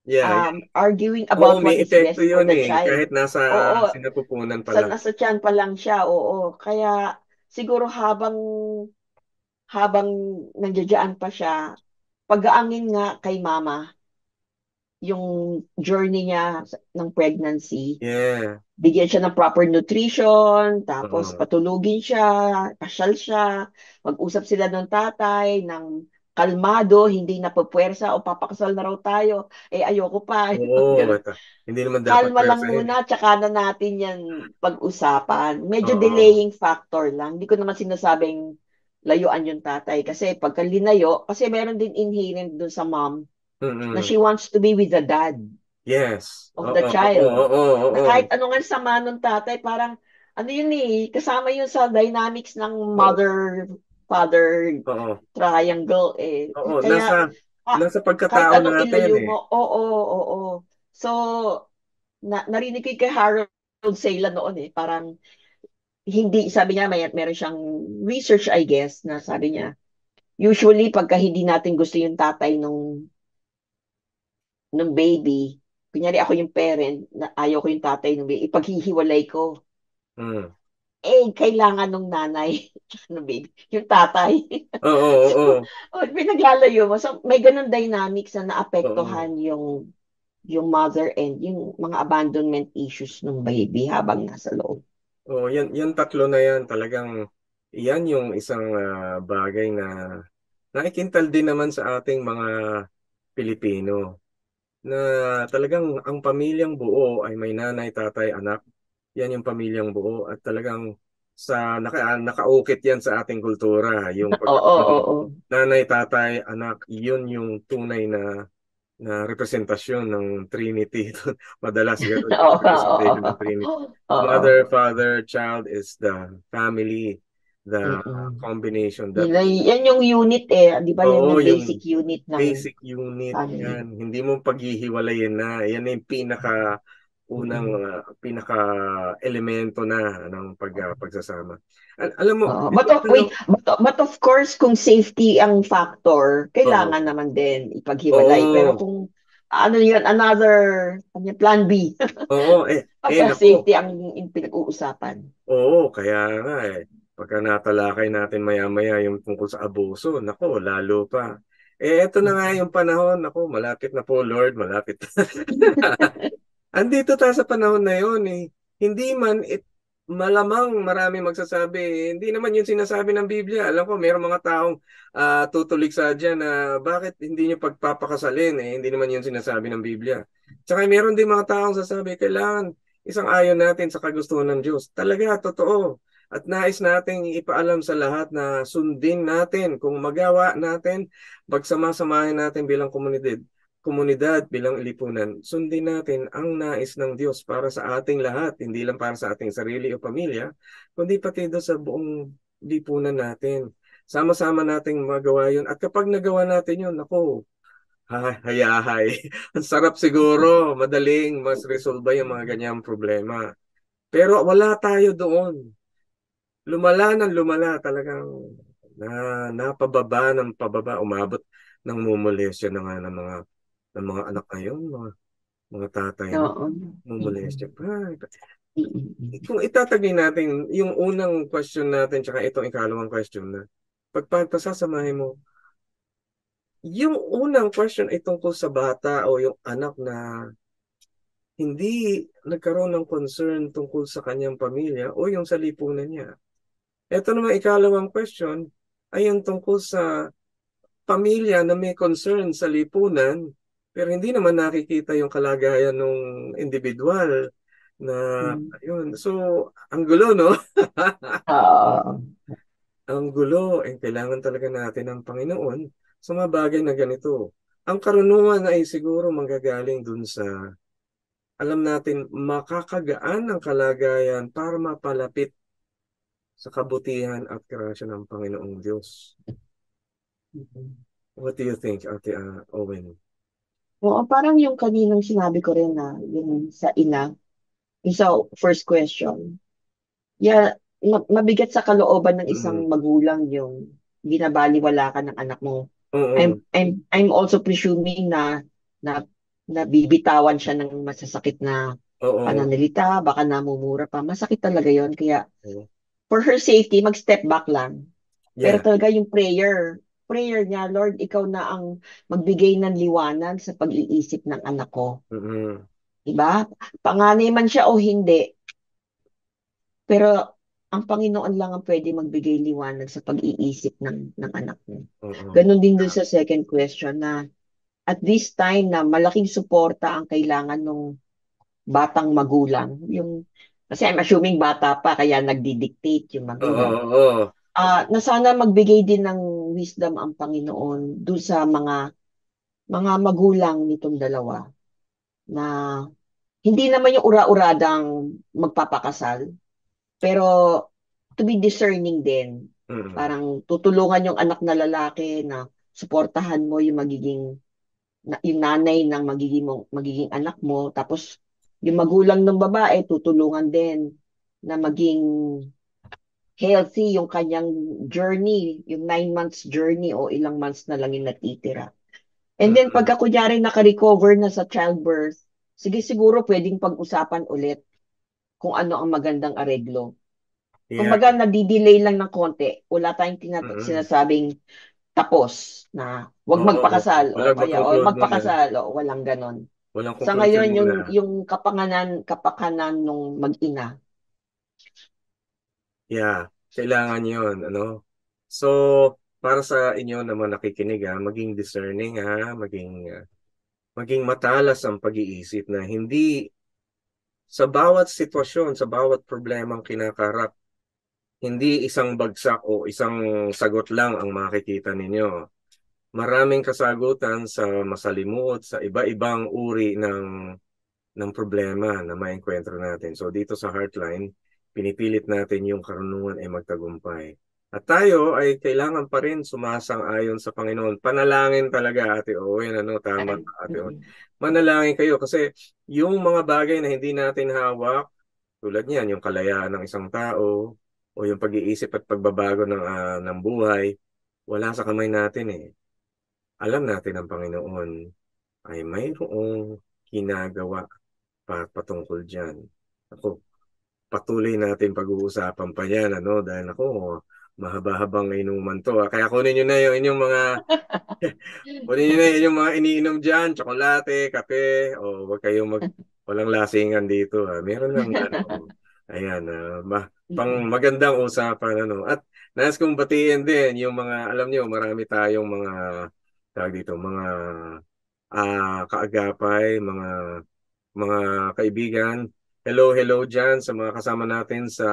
Speaker 3: Yeah.
Speaker 4: arguing
Speaker 3: Oo,
Speaker 4: about what
Speaker 3: may
Speaker 4: is
Speaker 3: epekto
Speaker 4: best for
Speaker 3: yun
Speaker 4: the
Speaker 3: eh.
Speaker 4: child.
Speaker 3: Kahit nasa
Speaker 4: Oo,
Speaker 3: sinapupunan pa
Speaker 4: sa
Speaker 3: lang.
Speaker 4: nasa tiyan pa lang siya, oo. Kaya siguro habang nandiyan pa siya, pag-aangin nga kay mama yung journey niya ng pregnancy.
Speaker 3: Yeah.
Speaker 4: Bigyan siya ng proper nutrition, tapos
Speaker 3: Oo.
Speaker 4: patulugin siya, pasyal siya, mag-usap sila ng tatay, ng kalmado, hindi na pupwersa o papakasal na raw tayo. Eh, ayoko pa.
Speaker 3: Oo.
Speaker 4: Ganun.
Speaker 3: Hindi naman dapat
Speaker 4: Kalma lang
Speaker 3: pwersahin eh.
Speaker 4: muna, tsaka na natin yan pag-usapan. Medyo
Speaker 3: Oo.
Speaker 4: delaying factor lang. Hindi ko naman sinasabing layuan yung tatay. Kasi pagka linayo, kasi meron din inherent dun sa mom na
Speaker 3: Mm-mm.
Speaker 4: she wants to be with the dad
Speaker 3: Yes.
Speaker 4: of the
Speaker 3: Oo, oo,
Speaker 4: child.
Speaker 3: oo,
Speaker 4: Na
Speaker 3: oo.
Speaker 4: kahit ano nga sama ng tatay, parang ano yun eh, kasama yun sa dynamics ng
Speaker 3: Oo,
Speaker 4: mother-father
Speaker 3: oo.
Speaker 4: triangle eh.
Speaker 3: Oo,
Speaker 4: Kaya
Speaker 3: nasa
Speaker 4: kahit
Speaker 3: pagkatao
Speaker 4: anong
Speaker 3: natin
Speaker 4: ilayo
Speaker 3: eh.
Speaker 4: mo, oo, oo. So, narinig ko kay Harold Sala noon eh, parang hindi, sabi niya, meron siyang research I guess, na sabi niya, usually pagka hindi natin gusto yung tatay nung baby, kunyari ako yung parent, na ayaw ko yung tatay nung baby, ipaghihiwalay ko.
Speaker 3: Mm.
Speaker 4: Kailangan nung nanay, tsaka nung baby, yung tatay.
Speaker 3: Oo, oo,
Speaker 4: So, pinaglalayo mo. So, may ganun dynamics na
Speaker 3: oo.
Speaker 4: naapektuhan yung mother and yung mga abandonment issues ng baby habang nasa loob.
Speaker 3: Oo, yan tatlo na yan talagang yan yung isang bagay na naikintal din naman sa ating mga Pilipino na talagang ang pamilyang buo ay may nanay, tatay, anak. Yan yung pamilyang buo at talagang nakaukit yan sa ating kultura. Yung
Speaker 4: Oo,
Speaker 3: pagkatawag
Speaker 4: oo.
Speaker 3: nanay, tatay, anak, yun yung tunay na representasyon ng Trinity. Madalas ganun yung
Speaker 4: Oo, oo,
Speaker 3: representation ng Trinity.
Speaker 4: oo.
Speaker 3: Mother, father, child is the family, the
Speaker 4: Mm-mm.
Speaker 3: combination.
Speaker 4: Yan yung unit eh. Di ba yan
Speaker 3: Oo,
Speaker 4: yung
Speaker 3: yung
Speaker 4: basic unit ng
Speaker 3: basic unit
Speaker 4: family?
Speaker 3: yan. Hindi mo paghihiwalayin na. Yan yung unang
Speaker 4: Mm-mm.
Speaker 3: pinaka elemento na ng pagsasama. Alam mo,
Speaker 4: Oo.
Speaker 3: ito
Speaker 4: Wait,
Speaker 3: tanong,
Speaker 4: but of course, kung safety ang factor,
Speaker 3: oo,
Speaker 4: kailangan naman din ipaghiwalay. Pero
Speaker 3: oo,
Speaker 4: kung ano yun, plan B,
Speaker 3: oo,
Speaker 4: pagka
Speaker 3: nako.
Speaker 4: safety ang pinag-uusapan.
Speaker 3: Oo, kaya nga eh. Pagka natalakay natin maya-maya yung tungkol sa abuso, nako, lalo pa. Eto na nga yung panahon, nako, malapit na po, Lord, malapit. Andito tayo sa panahon na yun eh. Hindi man, malamang marami magsasabi, hindi naman yung sinasabi ng Biblia. Alam ko, mayroong mga taong tutulig sa dyan na bakit hindi nyo pagpapakasalin eh. Hindi naman yung sinasabi ng Biblia. Tsaka meron din mga taong sasabi, kailangan isang ayon natin sa kagustuhan ng Diyos. Talaga, totoo. At nais nating ipaalam sa lahat na sundin natin kung magawa natin, pagsamasamahin natin bilang komunidad bilang lipunan, sundin natin ang nais ng Diyos para sa ating lahat, hindi lang para sa ating sarili o pamilya, kundi pati doon sa buong lipunan natin. Sama-sama nating magawa yun. At kapag nagawa natin yun, ako, hayahay. Ang sarap siguro, madaling mas resolve yung mga ganyang problema. Pero wala tayo doon. Lumala ng lumala talagang na napababa ng pababa, umabot ng mumulesya na nga ng mga anak ngayon, mga tatay na
Speaker 4: Oo.
Speaker 3: mumulestya pa.
Speaker 4: Mm-mm.
Speaker 3: Kung itatagay natin yung unang question natin tsaka itong ikalawang question na pagpasasamahin mo, yung unang question ay tungkol sa bata o yung anak na hindi nagkaroon ng concern tungkol sa kanyang pamilya o yung sa lipunan niya. Ito naman ikalawang question ay yung tungkol sa pamilya na may concern sa lipunan pero hindi naman nakikita yung kalagayan ng individual na
Speaker 4: Mm.
Speaker 3: ayun. So, ang gulo, no?
Speaker 4: Oo.
Speaker 3: Ang gulo, kailangan talaga natin ng Panginoon sa mga bagay na ganito. Ang karunungan ay siguro manggagaling dun sa alam natin makakagaan ng kalagayan para mapalapit sa kabutihan at grasya ng Panginoong Diyos.
Speaker 4: Mm.
Speaker 3: What do you think, Ate Owen?
Speaker 4: Oo, parang yung kaninang sinabi ko rin na yung sa ina. Yung sa first question, yeah, mabigat sa kalooban ng isang magulang yung binabaliwala ka ng anak mo.
Speaker 3: Oo.
Speaker 4: I'm also presuming na nabibitawan siya ng masasakit na
Speaker 3: Oo.
Speaker 4: pananalita, baka namumura pa. Masakit talaga yon. Kaya
Speaker 3: Oo.
Speaker 4: for her safety, mag-step back lang. Pero
Speaker 3: Yeah.
Speaker 4: talaga yung prayer niya, Lord, ikaw na ang magbigay ng liwanag sa pag-iisip ng anak ko.
Speaker 3: Mm-mm.
Speaker 4: Diba? Panganay man siya o hindi, pero ang Panginoon lang ang pwede magbigay liwanag sa pag-iisip ng anak mo.
Speaker 3: Oo.
Speaker 4: Ganon din dun sa second question na at this time na malaking suporta ang kailangan ng batang magulang. Kasi I'm assuming bata pa kaya nagdi-dictate yung
Speaker 3: Oo.
Speaker 4: magulang.
Speaker 3: Oo.
Speaker 4: Na sana magbigay din ng wisdom ang Panginoon dun sa mga magulang nitong dalawa na hindi naman yung ura-uradang magpapakasal, pero to be discerning din.
Speaker 3: Mm-mm.
Speaker 4: Parang tutulungan yung anak na lalaki na suportahan mo yung yung nanay ng magiging anak mo. Tapos yung magulang ng babae tutulungan din na maging healthy yung kanyang journey, yung 9 months journey o ilang months na lang yung natitira. And then
Speaker 3: Mm-mm.
Speaker 4: pagka kunyari naka-recover na sa childbirth, sige siguro pwedeng pag-usapan ulit kung ano ang magandang areglo.
Speaker 3: Yeah.
Speaker 4: Kumbaga, nadidelay lang ng konti. Wala tayong
Speaker 3: Mm-mm.
Speaker 4: sinasabing tapos na wag
Speaker 3: Oo.
Speaker 4: magpakasal o
Speaker 3: Walang
Speaker 4: kaya o
Speaker 3: mag-conclude muna.
Speaker 4: magpakasal o walang ganon.
Speaker 3: Walang
Speaker 4: Sa
Speaker 3: conclusion
Speaker 4: ngayon,
Speaker 3: muna.
Speaker 4: yung kapakanan nung mag-ina.
Speaker 3: Yeah. Kailangan yun. Ano? So, para sa inyo naman nakikinig, maging discerning, maging matalas ang pag-iisip na hindi sa bawat sitwasyon, sa bawat problemang kinakarap, hindi isang bagsak o isang sagot lang ang makikita ninyo. Maraming kasagutan sa masalimuot, sa iba-ibang uri ng problema na maengkwentro natin. So dito sa Heartline, pinipilit natin yung karunungan ay magtagumpay. At tayo ay kailangan pa rin sumasang-ayon sa Panginoon. Panalangin talaga, Ate Owen. Ano, tama, Ate Owen.
Speaker 4: Mm-mm.
Speaker 3: Manalangin kayo kasi yung mga bagay na hindi natin hawak, tulad niyan, yung kalayaan ng isang tao o yung pag-iisip at pagbabago ng buhay, wala sa kamay natin eh. Alam natin ang Panginoon ay mayroong ginagawa patungkol dyan. Ako, patuloy natin pag-uusapan pa yan, ano, dahil ako, mahaba-habang inuman to. Kaya kunin nyo na yung inyong mga, kunin nyo na yung inyong mga iniinom dyan, tsokolate, kape, o wag kayong walang lasingan dito. Meron lang, ano, ayan, pang magandang usapan, ano. At nais kong batiin din yung mga, alam nyo, marami tayong mga, tawag dito, mga kaagapay, mga kaibigan. Hello, hello dyan sa mga kasama natin sa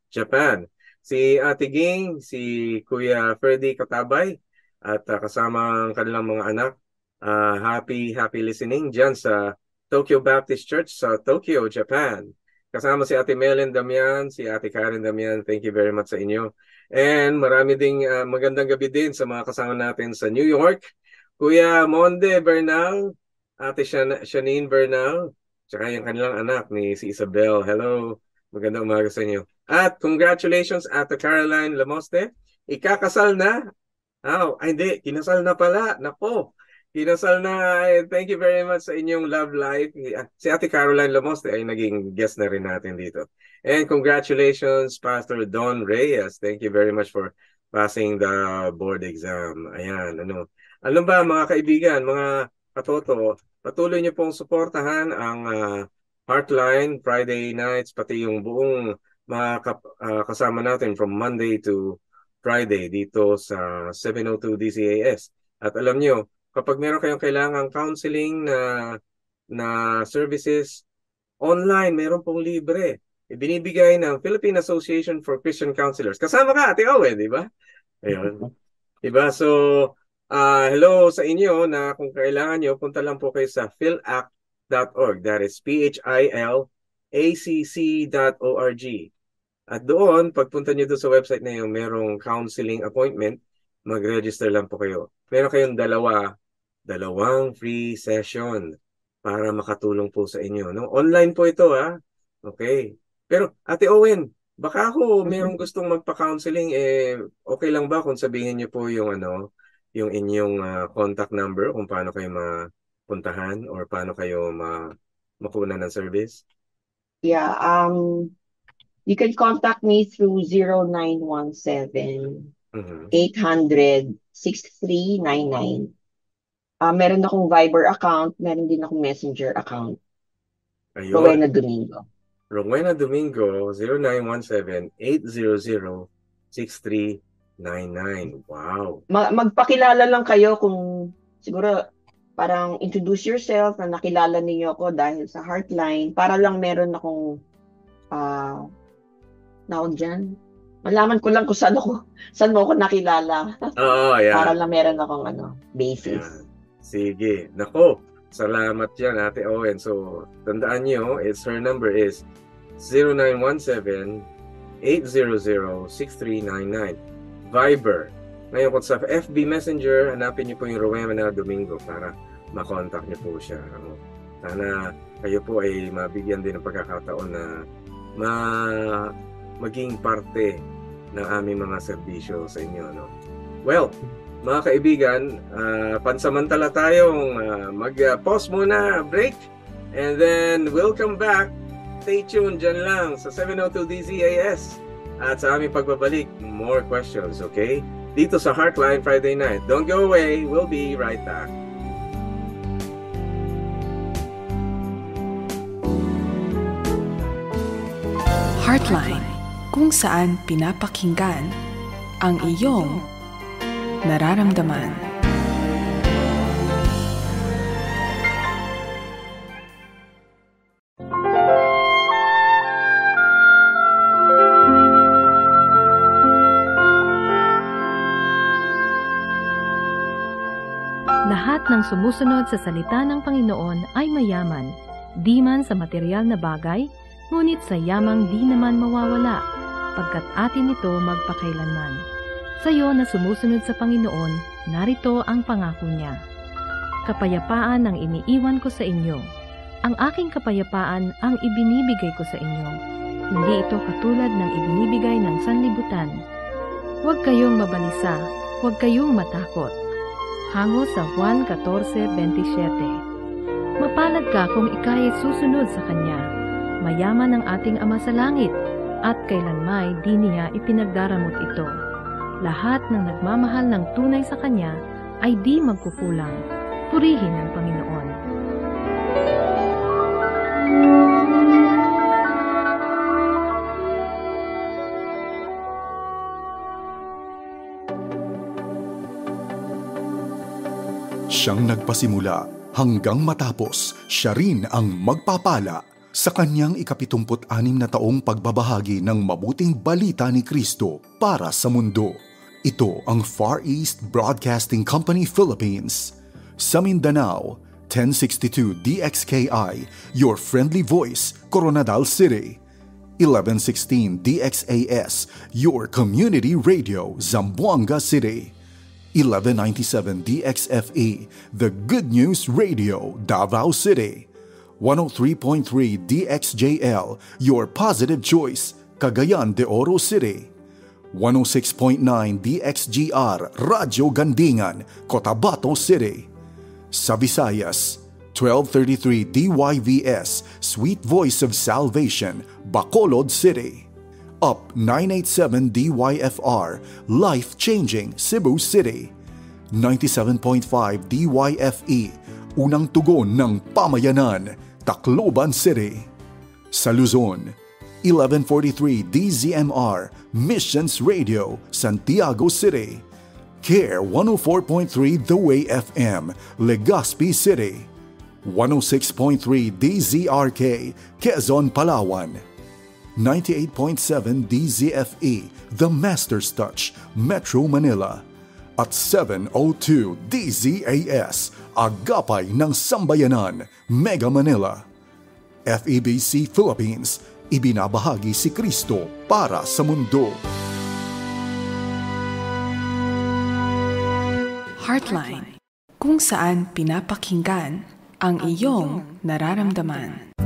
Speaker 3: Japan. Si Ate Ging, si Kuya Ferdy Katabay, at kasama ang kanilang mga anak. Happy listening dyan sa Tokyo Baptist Church sa Tokyo, Japan. Kasama si Ate Melen Damian, si Ate Karen Damian. Thank you very much sa inyo. And marami ding magandang gabi din sa mga kasama natin sa New York. Kuya Monde Bernal, Ate Shanine Bernal, tsaka yung kanilang anak ni si Isabel. Hello, magandang umaga sa inyo. At congratulations, Ate Caroline Lamoste. Ikakasal na. Ay, hindi, kinasal na pala. Nako, kinasal na. Thank you very much sa inyong love life. Si Ate Caroline Lamoste ay naging guest na rin natin dito. And congratulations, Pastor Don Reyes. Thank you very much for passing the board exam. Ayan, ano. Alam ba mga kaibigan, mga katoto, patuloy niyo pong suportahan ang Heartline Friday nights, pati yung buong mga kasama natin from Monday to Friday dito sa 702 DCAS. At alam niyo, kapag meron kayong kailangang counseling na services, online, meron pong libre. Ibinibigay ng Philippine Association for Christian Counselors. Kasama ka, Ate Owen, di ba? Ayun. Diba? So, hello sa inyo na kung kailangan nyo, punta lang po kayo sa philact.org. That is philacc.org. At doon, pagpunta nyo doon sa website na yun, merong counseling appointment, mag-register lang po kayo. Meron kayong dalawang free session para makatulong po sa inyo. No? Online po ito, ha? Okay. Pero Ate Owen, baka ako merong gustong magpa-counseling, okay lang ba kung sabihin niyo po yung yung inyong contact number kung paano kayo mapuntahan or paano kayo makuha ng service?
Speaker 4: Yeah, you can contact me through 0917 800 6399. Meron akong Viber account, meron din akong Messenger account.
Speaker 3: Ayun.
Speaker 4: Rowena Domingo.
Speaker 3: Rowena Domingo, 0917-800-6399. Wow.
Speaker 4: Magpakilala lang kayo kung siguro parang introduce yourself na nakilala ninyo ako dahil sa Heartline para lang meron akong nawag dyan. Malaman ko lang kung saan mo ako nakilala.
Speaker 3: Yeah.
Speaker 4: Para lang meron akong basis.
Speaker 3: Yeah. Sige. Nako, salamat yan, Ate Owen. So, tandaan nyo, her number is 0917-800-6399. Viber. Ngayon, kung sa FB Messenger, hanapin niyo po yung Rowena Domingo para makontak niyo po siya. Sana kayo po ay mabigyan din ng pagkakataon na maging parte ng aming mga serbisyo sa inyo. Well, mga kaibigan, pansamantala tayong mag-pause muna, break, and then we'll come back. Stay tuned dyan lang sa 702 DZAS at sa aming pagbabalik, more questions, okay? Dito sa Heartline Friday Night. Don't go away, we'll be right back.
Speaker 2: Heartline, kung saan pinapakinggan ang iyong nararamdaman.
Speaker 5: Lahat ng sumusunod sa salita ng Panginoon ay mayaman, di man sa material na bagay, ngunit sa yamang di naman mawawala, pagkat atin ito magpakailanman. Sa iyo na sumusunod sa Panginoon, narito ang pangako niya. Kapayapaan ang iniiwan ko sa inyo. Ang aking kapayapaan ang ibinibigay ko sa inyo. Hindi ito katulad ng ibinibigay ng sanlibutan. Huwag kayong mabalisa, huwag kayong matakot. Hango sa Juan 14:27. Mapalad ka kung ika'y susunod sa Kanya. Mayaman ang ating Ama sa langit, at kailanmay di niya ipinagdaramot ito. Lahat ng nagmamahal ng tunay sa Kanya ay di magkukulang. Purihin ang Panginoon.
Speaker 1: Siyang nagpasimula hanggang matapos, siya rin ang magpapala. Sa kanyang 76 na taong pagbabahagi ng mabuting balita ni Kristo para sa mundo. Ito ang Far East Broadcasting Company Philippines. Sa Mindanao, 1062 DXKI, your friendly voice, Coronadal City. 1116 DXAS, your community radio, Zamboanga City. 1197 DXFE, the Good News Radio, Davao City. 103.3 DXJL, your positive choice, Cagayan de Oro City. 106.9 DXGR, Radyo Gandingan, Cotabato City. Sa Visayas, 1233 DYVS, Sweet Voice of Salvation, Bacolod City. Up 987 DYFR, Life Changing, Cebu City. 97.5 DYFE, Unang Tugon ng Pamayanan, Tacloban City. Sa Luzon, 1143 DZMR, Missions Radio, Santiago City. CARE 104.3 The Way FM, Legazpi City. 106.3 DZRK, Quezon, Palawan. 98.7 DZFE, The Master's Touch, Metro Manila. At 702 DZAS, Agapay ng Sambayanan, Mega Manila. FEBC Philippines, ibinabahagi si Kristo para sa mundo.
Speaker 2: Heartline, kung saan pinapakinggan ang iyong nararamdaman.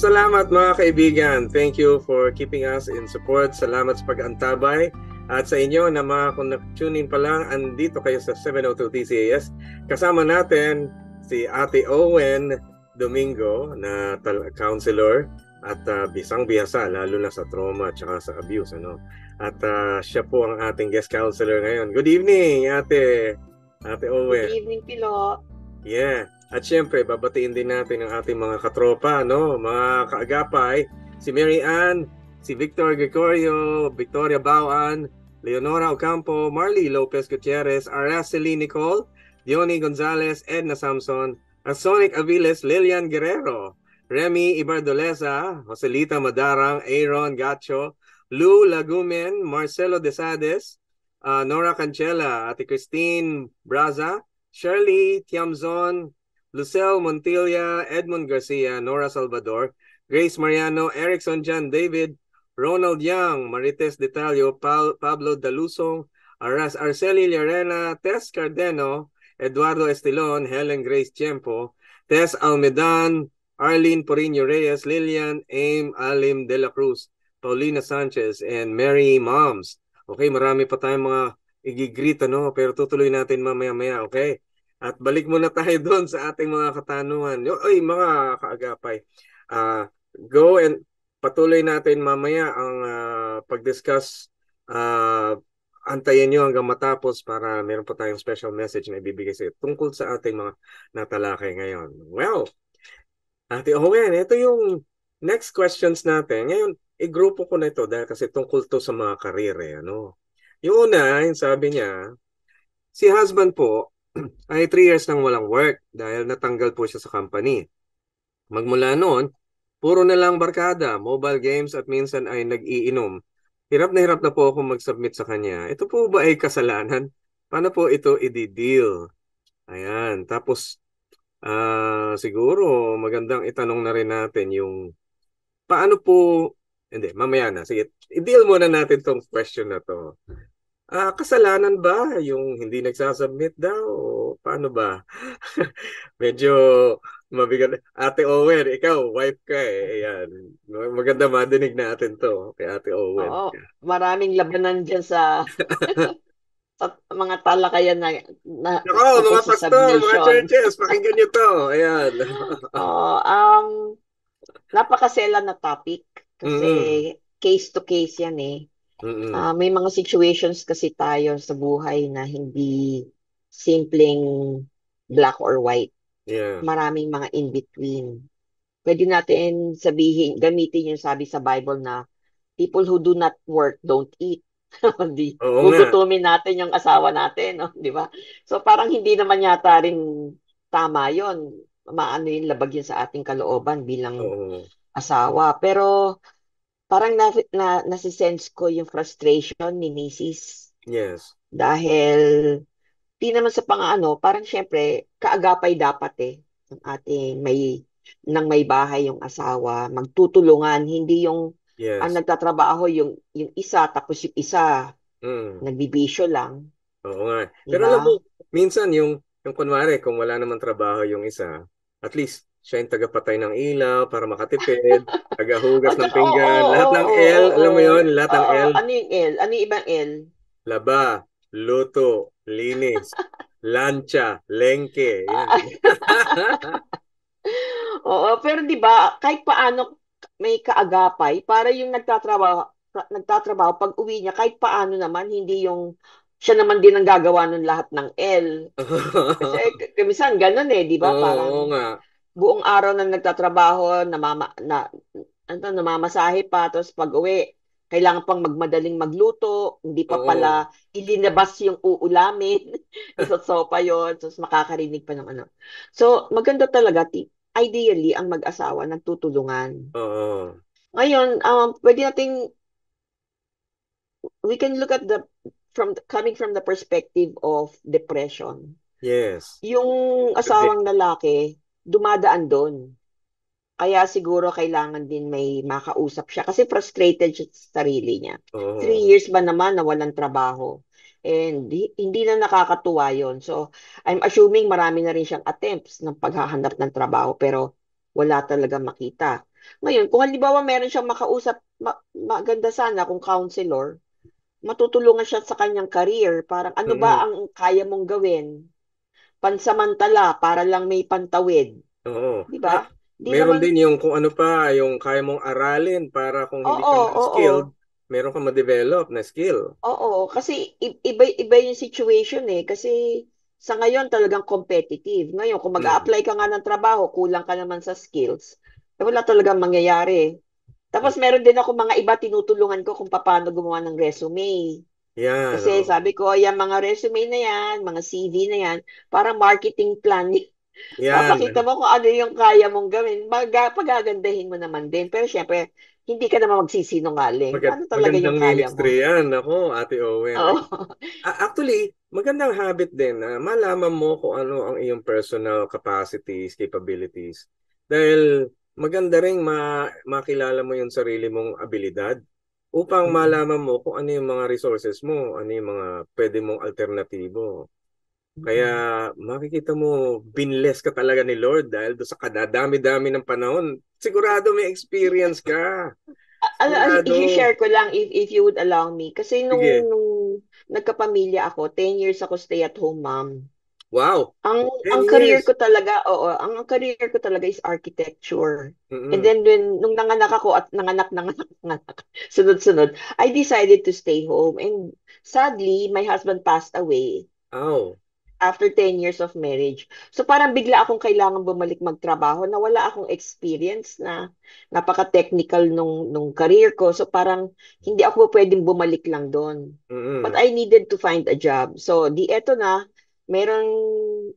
Speaker 3: Salamat mga kaibigan. Thank you for keeping us in support. Salamat sa pag-antabay. At sa inyo na mga kung na-tune in pa lang, andito kayo sa 702 TCAS. Kasama natin si Ate Owen Domingo na counselor at bisang-bihasa lalo na sa trauma at saka sa abuse. At siya po ang ating guest counselor ngayon. Good evening, Ate Owen.
Speaker 4: Good evening, Pilo.
Speaker 3: Yeah. At syempre, babatiin din natin ang ating mga katropa, mga kaagapay, si Mary Ann, si Victor Gregorio, Victoria Bauan, Leonora Ocampo, Marley Lopez Gutierrez, Araceli Nicole, Diony Gonzalez, Edna Samson, Asonic Aviles, Lilian Guerrero, Remy Ibardoleza, Joselita Madarang, Aaron Gacho, Lou Lagumen, Marcelo Desades, Nora Cancela, Ate Christine Braza, Shirley Tiamzon, Lucel Montilla, Edmund Garcia, Nora Salvador, Grace Mariano, Erickson John David, Ronald Young, Marites Detalio, Pablo Dalusong, Arceli Llarena, Tess Cardeno, Eduardo Estilon, Helen Grace Tiempo, Tess Almedan, Arlene Porino Reyes, Lilian Aim Alim de la Cruz, Paulina Sanchez, and Mary Moms. Okay, marami pa tayong mga igigreet, pero tutuloy natin mamaya-maya, okay? At balik muna tayo doon sa ating mga katanungan. Oy, mga kaagapay, go and patuloy natin mamaya ang pag-discuss. Antayin nyo hanggang matapos para meron pa tayong special message na ibibigay sa iyo tungkol sa ating mga natalakay ngayon. Well, Ate Owen, ito yung next questions natin. Ngayon, i-grupo ko na ito dahil kasi tungkol to sa mga karire. Yung una, yung sabi niya, si husband po, ay 3 years nang walang work dahil natanggal po siya sa company. Magmula noon, puro na lang barkada, mobile games at minsan ay nag-iinom. Hirap na po ako mag-submit sa kanya. Ito po ba ay kasalanan? Paano po ito i-deal? Ayan. Tapos, siguro magandang itanong na rin natin yung paano po, hindi, mamaya na. Sige, i-deal muna natin tong question na to. Kasalanan ba yung hindi nagsasubmit daw? O paano ba? Medyo mabigat. Ate Owen, ikaw, wife ka eh. Ayan. Maganda madinig natin to kay Ate Owen.
Speaker 4: Oo, maraming labanan dyan sa mga talakayan na
Speaker 3: mga pastor, mga churches, pakinggan nyo to. Ayan.
Speaker 4: Napakasela na topic kasi case to case yan eh. May mga situations kasi tayo sa buhay na hindi simpleng black or white.
Speaker 3: Yeah.
Speaker 4: Maraming mga in-between. Pwede natin sabihin, gamitin yung sabi sa Bible na people who do not work don't eat. Gugutumin natin yung asawa natin, di ba? So parang hindi naman yata rin tama yon. Maano yung labag yun sa ating kalooban bilang asawa. Pero parang nasisense ko yung frustration ni Mrs.
Speaker 3: Yes.
Speaker 4: Dahil di naman sa parang syempre, kaagapay dapat ng ating may bahay yung asawa, magtutulungan, hindi yung ang nagtatrabaho yung isa, tapos yung isa, nagbibisyo lang.
Speaker 3: Oo nga. Pero alam mo, minsan yung kunwari, kung wala naman trabaho yung isa, at least, siya yung tagapatay ng ilaw para makatipid, tagahugas ng pinggan, lahat ng L, alam mo yun, lahat ng L.
Speaker 4: Ano yung L? Ano yung ibang L?
Speaker 3: Laba, luto, linis, lancha, lengke.
Speaker 4: Oo, pero di ba, kahit paano may kaagapay, para yung nagtatrabaho, pag uwi niya, kahit paano naman, hindi yung siya naman din ang gagawa ng lahat ng L. Kasi minsan ganun di ba?
Speaker 3: Oo nga.
Speaker 4: Buong araw na nagtatrabaho, namamasahe pa, tapos pag uwi, kailangan pang magmadaling magluto, hindi pa pala ilinabas yung uulamin, isosopa yun, tapos makakarinig pa ng ano. So, maganda talaga, ideally, ang mag-asawa nagtutulungan. Ngayon, pwede nating, we can look at coming from the perspective of depression.
Speaker 3: Yes.
Speaker 4: Yung asawang lalaki, dumadaan doon. Kaya siguro kailangan din may makausap siya kasi frustrated siya sa sarili niya. 3 years ba naman na walang trabaho? And hindi na nakakatuwa yon. So, I'm assuming marami na rin siyang attempts ng paghahanap ng trabaho pero wala talaga makita. Ngayon, kung halimbawa meron siyang makausap, maganda sana kung counselor, matutulungan siya sa kanyang career. Parang ano ba
Speaker 3: Mm-mm.
Speaker 4: ang kaya mong gawin? Pansamantala, para lang may pantawid.
Speaker 3: Oo.
Speaker 4: Di
Speaker 3: At
Speaker 4: ba? Di
Speaker 3: meron
Speaker 4: naman,
Speaker 3: din yung kung ano pa, yung kaya mong aralin para kung hindi ka
Speaker 4: oo,
Speaker 3: man
Speaker 4: oo.
Speaker 3: skilled, meron kang ma-develop na skill.
Speaker 4: Oo, kasi iba yung situation eh. Kasi sa ngayon talagang competitive. Ngayon, kung
Speaker 3: Mm.
Speaker 4: mag-a-apply ka nga ng trabaho, kulang ka naman sa skills, eh wala talagang mangyayari. Tapos meron din ako mga iba tinutulungan ko kung paano gumawa ng resume.
Speaker 3: Yan,
Speaker 4: Kasi
Speaker 3: oo.
Speaker 4: sabi ko, yung mga resume na yan, mga CV na yan, para marketing planning. Papakita
Speaker 3: Yan.
Speaker 4: mo kung ano yung kaya mong gawin. Pagagandahin mo naman din. Pero syempre, hindi ka naman magsisinungaling. Ano talaga yung
Speaker 3: Magandang
Speaker 4: kaya mo?
Speaker 3: ministry yan. Ako, Ate Owen.
Speaker 4: Oo.
Speaker 3: Actually, magandang habit din na malaman mo kung ano ang iyong personal capacities, capabilities. Dahil maganda rin makilala mo yung sarili mong abilidad upang
Speaker 4: Mm-mm.
Speaker 3: malaman mo kung ano yung mga resources mo, ano yung mga pwede mong alternatibo. Kaya
Speaker 4: Mm-mm.
Speaker 3: makikita mo, binless ka talaga ni Lord dahil doon sa kadadami-dami ng panahon. Sigurado may experience ka. Sigurado.
Speaker 4: I-share ko lang if you would allow me. Kasi
Speaker 3: Sige.
Speaker 4: nung nagkapamilya ako, 10 years ako stay-at-home mom.
Speaker 3: Wow. Ten
Speaker 4: Ang career
Speaker 3: years.
Speaker 4: ko talaga, oo, ang career ko talaga is architecture. And
Speaker 3: Mm-mm.
Speaker 4: then nung nanganak ako at nanganak, sunod-sunod, I decided to stay home. And sadly, my husband passed away
Speaker 3: Oh.
Speaker 4: after 10 years of marriage. So parang bigla akong kailangan bumalik magtrabaho na wala akong experience na napaka-technical nung career ko. So parang hindi ako pwedeng bumalik lang doon. But
Speaker 3: Mm-mm.
Speaker 4: I needed to find a job. So di eto na, meron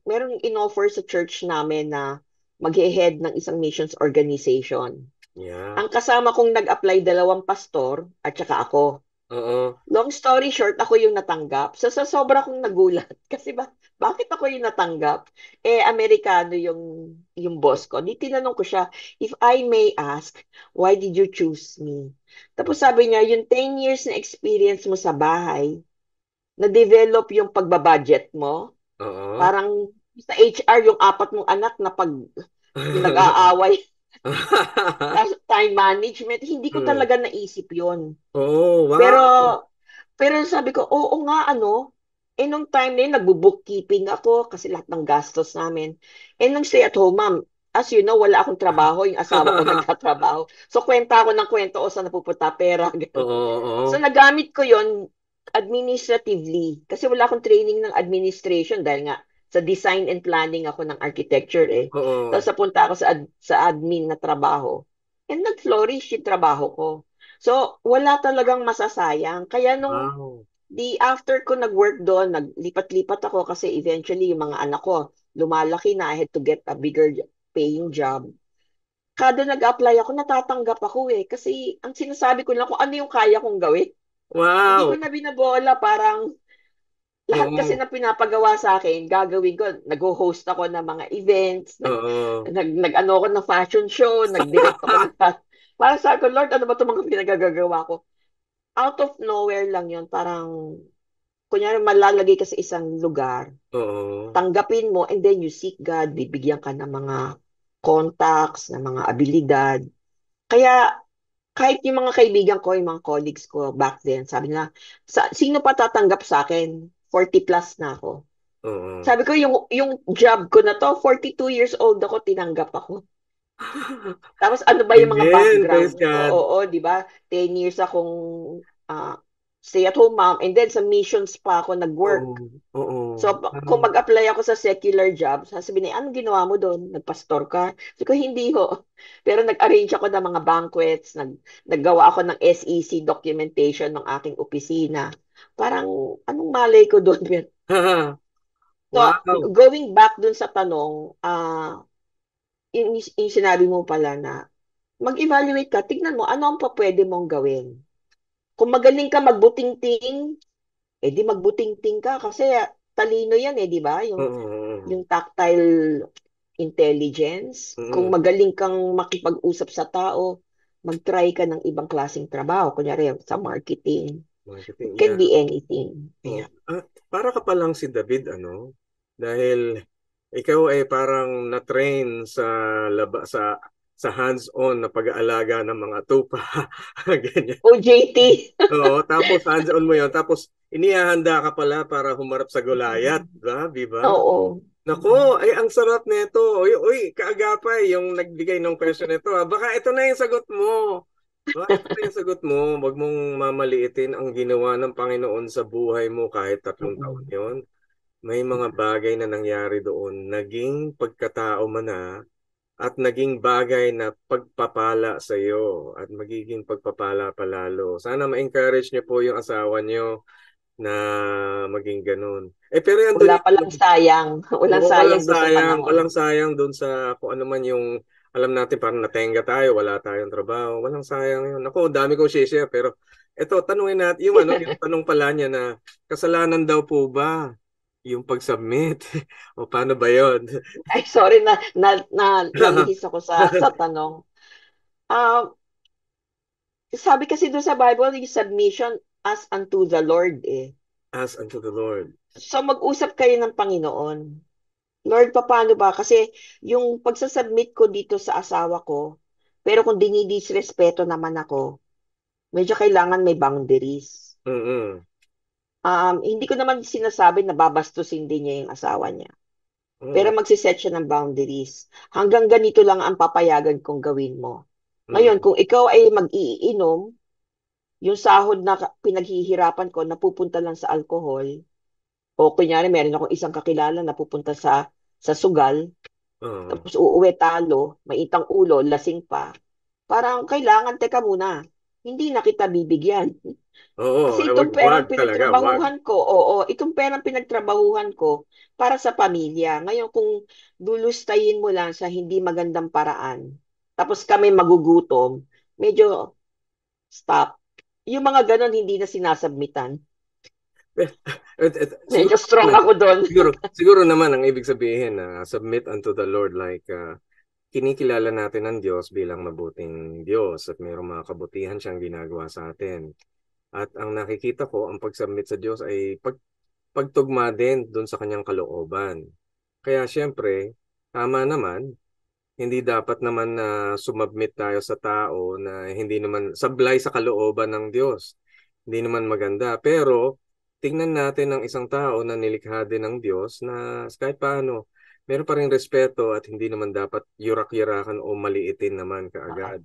Speaker 4: merong inoffer sa church namin na mag-head ng isang missions organization.
Speaker 3: Yeah.
Speaker 4: Ang kasama kong nag-apply, dalawang pastor at saka ako.
Speaker 3: Oo.
Speaker 4: Long story short, ako yung natanggap. So, sa sobra kong nagulat. Kasi bakit ako yung natanggap? Eh, Amerikano yung boss ko. Di tinanong ko siya, if I may ask, why did you choose me? Tapos sabi niya, yung 10 years na experience mo sa bahay, na-develop yung pagbabudget mo.
Speaker 3: Oo.
Speaker 4: Parang sa HR, yung apat mong anak na pag pinag-aaway, time management, hindi ko
Speaker 3: Hmm.
Speaker 4: talaga naisip yon.
Speaker 3: Oh,
Speaker 4: Pero
Speaker 3: wow.
Speaker 4: Pero sabi ko, oo nga, ano, nung time na yun, nagbo-bookkeeping ako kasi lahat ng gastos namin. Nung stay at home, ma'am, as you know, wala akong trabaho, yung asawa ko nagtatrabaho. So, kwenta ako ng kwento o saan napupunta pera. Ganun.
Speaker 3: Oo,
Speaker 4: So,
Speaker 3: oo.
Speaker 4: nagamit ko yon administratively kasi wala akong training ng administration dahil nga sa design and planning ako ng architecture eh.
Speaker 3: Oo.
Speaker 4: Tapos napunta ako sa admin na trabaho. And nag-flourish yung trabaho ko. So, wala talagang masasayang. Kaya nung
Speaker 3: Wow.
Speaker 4: after ko nag-work doon, naglipat-lipat ako kasi eventually yung mga anak ko, lumalaki na, I had to get a bigger paying job. Kada nag-apply ako, natatanggap ako eh. Kasi ang sinasabi ko lang kung ano yung kaya kong gawin. Hindi ko
Speaker 3: Wow.
Speaker 4: na binabola, parang lahat kasi
Speaker 3: Oo.
Speaker 4: na pinapagawa sa akin, gagawin ko. Nag-host ako ng mga events,
Speaker 3: Oo.
Speaker 4: nag-ano ako ng fashion show, nag-direct ako ng parang sabi ko, Lord, ano ba itong mga pinagagagawa ko? Out of nowhere lang yon. Parang kunyari malalagay ka sa isang lugar,
Speaker 3: Oo.
Speaker 4: tanggapin mo, and then you seek God, bibigyan ka ng mga contacts, ng mga abilidad. Kaya kahit yung mga kaibigan ko, yung mga colleagues ko back then, sabi nila, sino pa tatanggap sa akin? 40 plus na ako.
Speaker 3: Oo.
Speaker 4: Sabi ko, yung job ko na to, 42 years old ako, tinanggap ako. Tapos ano ba yung mga
Speaker 3: Amen. Praise
Speaker 4: background ko?
Speaker 3: God.
Speaker 4: Oo, di ba? 10 years akong ah, stay-at-home mom and then sa missions pa ako
Speaker 3: Oo.
Speaker 4: nag-work.
Speaker 3: Oo.
Speaker 4: So, kung
Speaker 3: Wow.
Speaker 4: mag-apply ako sa secular job, sasabihin niya, anong ginawa mo doon? Nagpastor ka? Sabi ko, hindi ho. Pero nag-arrange ako ng mga banquets, naggawa ako ng SEC documentation ng aking opisina. Parang, anong malay ko doon? So,
Speaker 3: Wow.
Speaker 4: going back dun sa tanong, yung sinabi mo pala na mag-evaluate ka, tignan mo, ano ang pa pwede mong gawin. Kung magaling ka magbuting-ting, di magbuting-ting ka kasi talino yan di ba?
Speaker 3: Oo.
Speaker 4: Yung tactile intelligence. Kung
Speaker 3: Mm.
Speaker 4: magaling kang makipag-usap sa tao, mag-try ka ng ibang klaseng trabaho. Kunyari, sa marketing. It
Speaker 3: Marketing.
Speaker 4: can
Speaker 3: Yeah.
Speaker 4: be anything.
Speaker 3: Oh.
Speaker 4: Ayan.
Speaker 3: Para ka pa lang si David, ano? Dahil ikaw ay parang na-train sa sa hands-on na pag-aalaga ng mga tupa. Ganyan.
Speaker 4: OJT.
Speaker 3: Oo, tapos hands-on mo yun. Tapos inihahanda ka pala para humarap sa Goliath. Di ba?
Speaker 4: Oo.
Speaker 3: Nako, ay ang sarap nito. Uy, kaagapay yung nagbigay ng question nito. Baka ito na yung sagot mo. Baka ito na yung sagot mo. Huwag mong mamaliitin ang ginawa ng Panginoon sa buhay mo kahit 3 taon yon. May mga bagay na nangyari doon. Naging pagkatao mo na at naging bagay na pagpapala sa iyo at magiging pagpapala palalo. Sana ma-encourage niyo po yung asawa niyo na maging ganun. Pero yan
Speaker 4: Wala palang sayang. Walang sayang doon sa panahon.
Speaker 3: Walang sayang doon sa kung ano man yung alam natin parang natenga tayo, wala tayong trabaho. Walang sayang yun. Ako, dami kong share pero ito, tanungin natin yung yung tanong pala niya na kasalanan daw po ba yung pag-submit? O paano ba yun?
Speaker 4: Ay, sorry na nalihis ako sa tanong. Sabi kasi doon sa Bible, yung submission as unto the Lord eh.
Speaker 3: As unto the Lord.
Speaker 4: So mag-usap kayo ng Panginoon. Lord, paano ba? Kasi yung pagsasubmit ko dito sa asawa ko, pero kung dinidisrespeto naman ako, medyo kailangan may boundaries.
Speaker 3: Mm-hmm.
Speaker 4: Hindi ko naman sinasabi na babastusin din niya yung asawa niya. Pero magsiset siya ng boundaries. Hanggang ganito lang ang papayagan kong gawin mo. Ngayon, kung ikaw ay mag-iinom, yung sahod na pinaghihirapan ko napupunta lang sa alcohol, o kunyari meron akong isang kakilala na pupunta sa sugal, tapos uuwi talo, maitang ulo, lasing pa, parang kailangan, teka muna, hindi na kita bibigyan. Kasi itong perang pinagtrabahuhan ko, itong perang pinagtrabahuhan ko para sa pamilya. Ngayon, kung lulustayin mo lang sa hindi magandang paraan, tapos kami magugutom, medyo stop. Yung mga ganon, hindi na sinasubmitan. Medyo strong ako doon.
Speaker 3: siguro naman ang ibig sabihin na submit unto the Lord like kinikilala natin ang Diyos bilang mabuting Diyos at mayroong mga kabutihan siyang ginagawa sa atin. At ang nakikita ko, ang pag-submit sa Diyos ay pagtugma din doon sa kanyang kalooban. Kaya siyempre, tama naman, hindi dapat naman na sumubmit tayo sa tao na hindi naman sablay sa kalooban ng Diyos. Hindi naman maganda. Pero tingnan natin ang isang tao na nilikha din ng Diyos na kahit paano, meron pa rin respeto at hindi naman dapat yurak-yurakan o maliitin naman kaagad.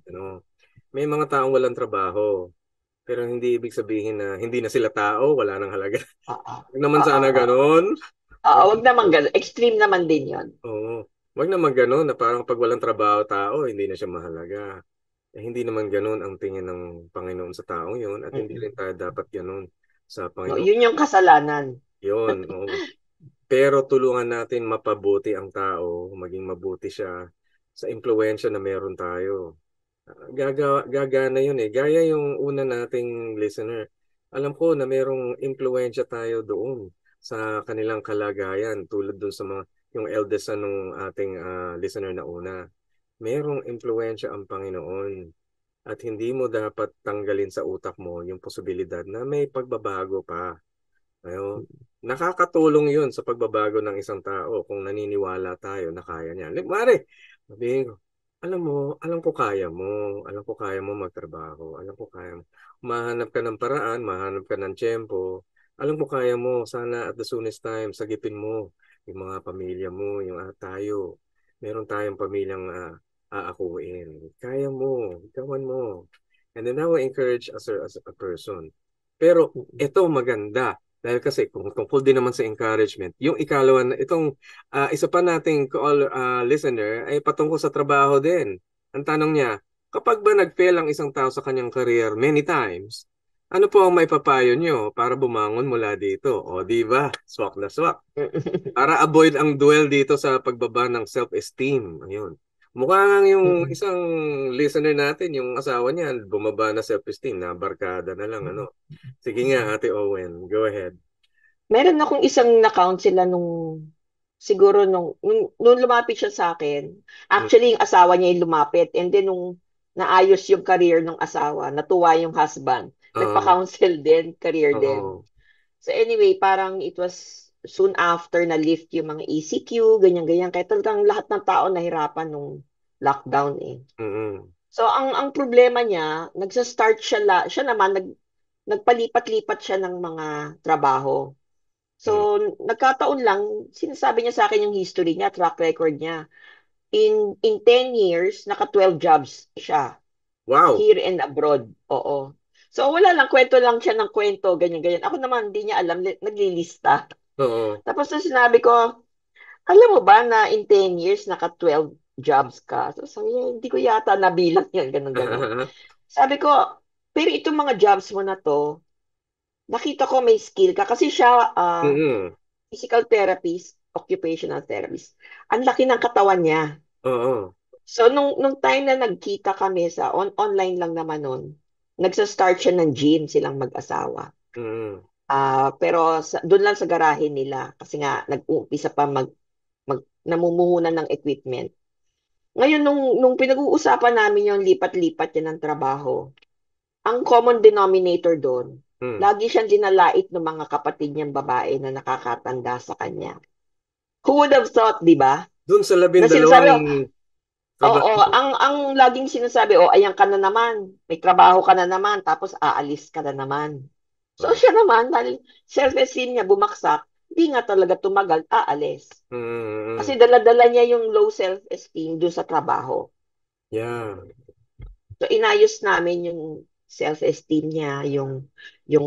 Speaker 3: May mga taong walang trabaho. Pero hindi ibig sabihin na hindi na sila tao, wala nang halaga. Huwag naman sana ganon.
Speaker 4: Huwag naman ganon. Extreme naman din yon.
Speaker 3: Oo. Huwag naman ganon na parang pag walang trabaho tao, hindi na siya mahalaga. Hindi naman ganon ang tingin ng Panginoon sa taong yun at hindi rin tayo dapat ganon sa Panginoon.
Speaker 4: Yun yung kasalanan.
Speaker 3: Yun, oo. Pero tulungan natin mapabuti ang tao, maging mabuti siya sa impluwensya na meron tayo. Gagana yun eh. Gaya yung una nating listener. Alam ko na merong impluwensya tayo doon sa kanilang kalagayan tulad doon sa mga yung eldest son ng ating listener na una. Merong impluwensya ang Panginoon at hindi mo dapat tanggalin sa utak mo yung posibilidad na may pagbabago pa. Nakakatulong yun sa pagbabago ng isang tao kung naniniwala tayo na kaya niya. Mare, sabihin ko, alam ko kaya mo. Alam ko kaya mo magtrabaho. Alam ko kaya mo. Mahanap ka ng paraan, mahanap ka ng tiyempo. Alam ko kaya mo. Sana at the soonest time, sagipin mo yung mga pamilya mo, yung tayo. Meron tayong pamilyang aakuin. Kaya mo. Gawan mo. And then I will encourage as a person. Pero ito maganda. Dahil kasi kung tungkol din naman sa encouragement, yung ikalawa na itong isa pa nating listener ay patungkol sa trabaho din. Ang tanong niya, kapag ba nag-fail ang isang tao sa kanyang career many times, ano po ang maipapayo nyo para bumangon mula dito? O di ba? Swak na swak. Para avoid ang duel dito sa pagbaba ng self-esteem. Ayun. Mukhang yung isang listener natin, yung asawa niya, bumaba na self-esteem, na barkada na lang. Sige nga, Ate Owen, go ahead.
Speaker 4: Meron akong isang na-count sila siguro nung lumapit siya sa akin. Actually, yung asawa niya yung lumapit. And then, nung naayos yung career ng asawa, natuwa yung husband. Nagpa-counsel din, career din. So anyway, parang it was soon after na lift yung mga ECQ, ganyan-ganyan. Kaya talagang lahat ng tao nahirapan nung lockdown eh.
Speaker 3: Mm-mm.
Speaker 4: So ang problema niya, nagsa-start siya naman nagpalipat-lipat siya ng mga trabaho. So nagkataon lang, sinasabi niya sa akin yung history niya, track record niya. In 10 years, naka 12 jobs siya
Speaker 3: Wow.
Speaker 4: here and abroad. Oo. So wala lang, kwento lang siya ng kwento, ganyan-ganyan. Ako naman, hindi niya alam, naglilista.
Speaker 3: Oo.
Speaker 4: Tapos na sinabi ko, alam mo ba na in 10 years, naka 12 jobs ka? So sabi niya, hindi ko yata nabilang yan, ganun-ganon. Sabi ko, pero itong mga jobs mo na to, nakita ko may skill ka. Kasi siya,
Speaker 3: Mm-mm.
Speaker 4: physical therapist, occupational therapist. Ang laki ng katawan niya.
Speaker 3: Oo.
Speaker 4: So, nung time na nagkita kami online lang naman nun, nagsa-start siya ng gym silang mag-asawa.
Speaker 3: Mm-mm.
Speaker 4: Pero doon lang sa garahe nila kasi nga nag-uumpisa pa namumuhunan ng equipment. Ngayon, nung pinag-uusapan namin yung lipat-lipat yan ng trabaho, ang common denominator doon, lagi siyang dinalait ng mga kapatid niyang babae na nakakatanda sa kanya. Who would have thought, di ba?
Speaker 3: Doon sa
Speaker 4: Na sinasabi,
Speaker 3: 12
Speaker 4: oo,
Speaker 3: trabaho.
Speaker 4: ang laging sinasabi, ayan ka na naman, may trabaho ka na naman, tapos aalis ka na naman. So siya naman, dahil self-esteem niya bumaksak, di nga talaga tumagal, aalis. Kasi dala-dala niya yung low self-esteem doon sa trabaho.
Speaker 3: Yeah.
Speaker 4: So inayos namin yung self-esteem niya, yung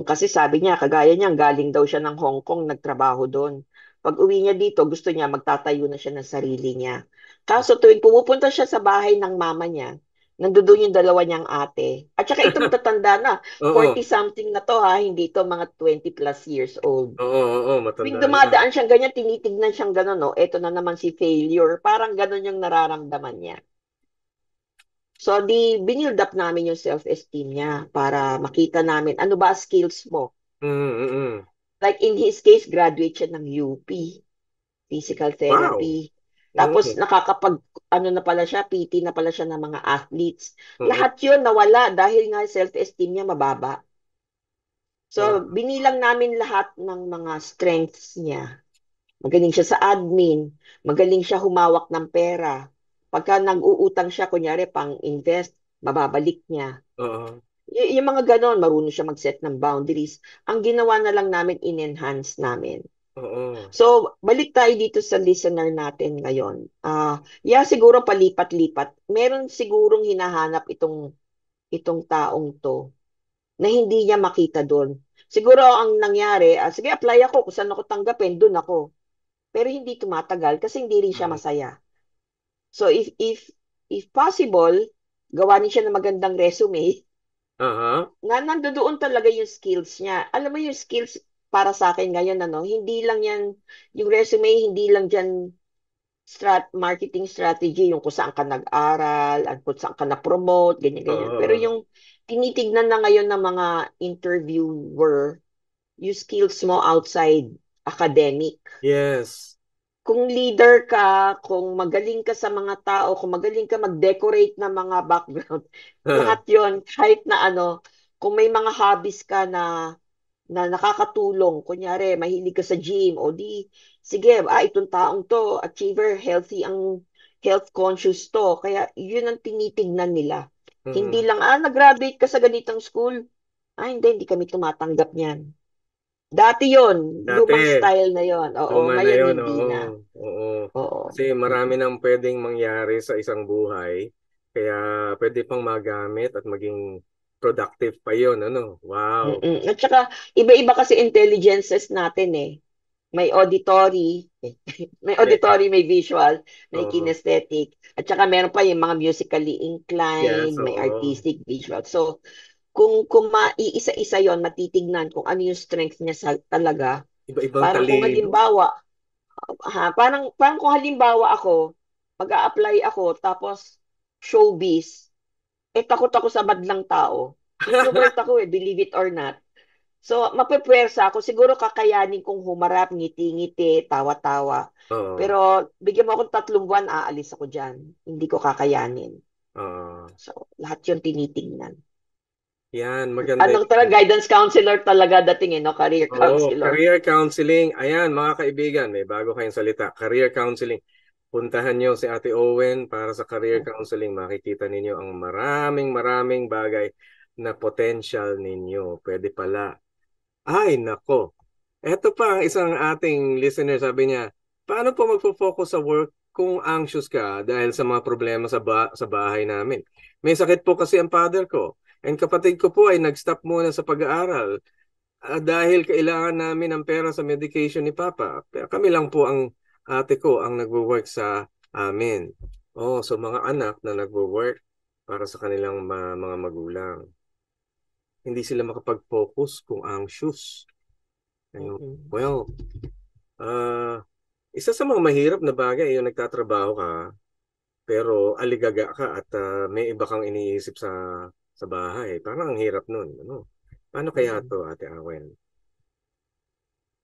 Speaker 4: kasi sabi niya, kagaya niya, galing daw siya ng Hong Kong, nagtrabaho doon. Pag uwi niya dito, gusto niya magtatayo na siya ng sarili niya. Kaso tuwing pumupunta siya sa bahay ng mama niya, nandoon yung dalawa niyang ate. At saka ito matatanda na,
Speaker 3: Oo.
Speaker 4: 40-something na to ha, hindi to mga 20 plus years old.
Speaker 3: Oo,
Speaker 4: Tuwing
Speaker 3: matanda na.
Speaker 4: dumadaan siyang ganyan, tinitignan siyang gano'n, no? Eto na naman si failure. Parang gano'n yung nararamdaman niya. So, binild up namin yung self-esteem niya para makita namin ano ba skills mo. Like in his case, graduate siya ng UP, physical therapy.
Speaker 3: Wow.
Speaker 4: Tapos ano na pala siya, PT na pala siya ng mga athletes. Lahat yun nawala dahil nga self-esteem niya mababa. So, binilang namin lahat ng mga strengths niya. Magaling siya sa admin, magaling siya humawak ng pera. Pagka nag-uutang siya, kunyari pang-invest, mababalik niya. Yung mga ganon, marunong siya mag-set ng boundaries. Ang ginawa na lang namin, in-enhance namin. So, balik tayo dito sa listener natin ngayon. Siguro palipat-lipat. Meron sigurong hinahanap itong taong to na hindi niya makita doon. Siguro ang nangyari, sige, apply ako. Kung saan ako tanggapin, doon ako. Pero hindi tumatagal kasi hindi rin siya masaya. So if possible, gawa niya siya ng magandang resume. Na nandoon talaga yung skills niya. Alam mo yung skills para sa akin ngayon, hindi lang yan, yung resume, hindi lang dyan marketing strategy, yung kung saan ka nag-aral, at kung saan ka na-promote, ganyan-ganyan. Pero yung tinitignan na ngayon ng mga interviewer, yung skills mo outside academic.
Speaker 3: Yes.
Speaker 4: Kung leader ka, kung magaling ka sa mga tao, kung magaling ka mag-decorate ng mga background, lahat yon kahit na kung may mga hobbies ka na nakakatulong, kunyari, mahilig ka sa gym, o sige, itong taong to, achiever, healthy ang health conscious to. Kaya yun ang tinitignan nila. Hindi lang, nag-graduate ka sa ganitong school. Hindi kami tumatanggap niyan. Dati yon, lumang style na yon. Oo, ngayon hindi na.
Speaker 3: Oo. Kasi marami nang pwedeng mangyari sa isang buhay. Kaya pwede pang magamit at maging productive pa yon, Wow.
Speaker 4: At saka, iba-iba kasi intelligences natin eh. May auditory, may visual, may kinesthetic. At saka meron pa yung mga musically inclined, may artistic, visual. So, kung maiisa-isa yon, matitignan kung ano yung strength niya talaga.
Speaker 3: Iba-ibang
Speaker 4: parang
Speaker 3: talino.
Speaker 4: Kung halimbawa, parang kung halimbawa ako, mag-a-apply ako, tapos showbiz, takot ako sa madlang tao. Introvert ako believe it or not. So, mapepwersa ako. Siguro kakayanin kong humarap, ngiti-ngiti, tawa-tawa. Pero, bigyan mo akong 3 buwan, aalis ako dyan. Hindi ko kakayanin. So, lahat yun tinitingnan.
Speaker 3: Yan, maganda.
Speaker 4: Guidance counselor talaga dating, career counselor.
Speaker 3: Career counseling. Ayan, mga kaibigan, may bago kayong salita. Career counseling. puntahan nyo si Ate Owen para sa career counseling. Makikita ninyo ang maraming bagay na potential ninyo. Pwede pala. Ay, nako. Ito pa ang isang ating listener, sabi niya, paano po magpo-focus sa work kung anxious ka dahil sa mga problema sa bahay namin? May sakit po kasi ang father ko and kapatid ko po ay nag-stop muna sa pag-aaral dahil kailangan namin ng pera sa medication ni Papa. Pero kami lang po ang ate ko ang nagwo-work sa amin. Oh, so mga anak na nagwo-work para sa kanilang mga magulang. Hindi sila makapag-focus kung anxious. Well, isa sa mga mahirap na bagay yung nagtatrabaho ka, pero aligaga ka at may iba kang iniisip sa bahay. Parang ang hirap nun. Ano? Paano kaya to, Ate Awen?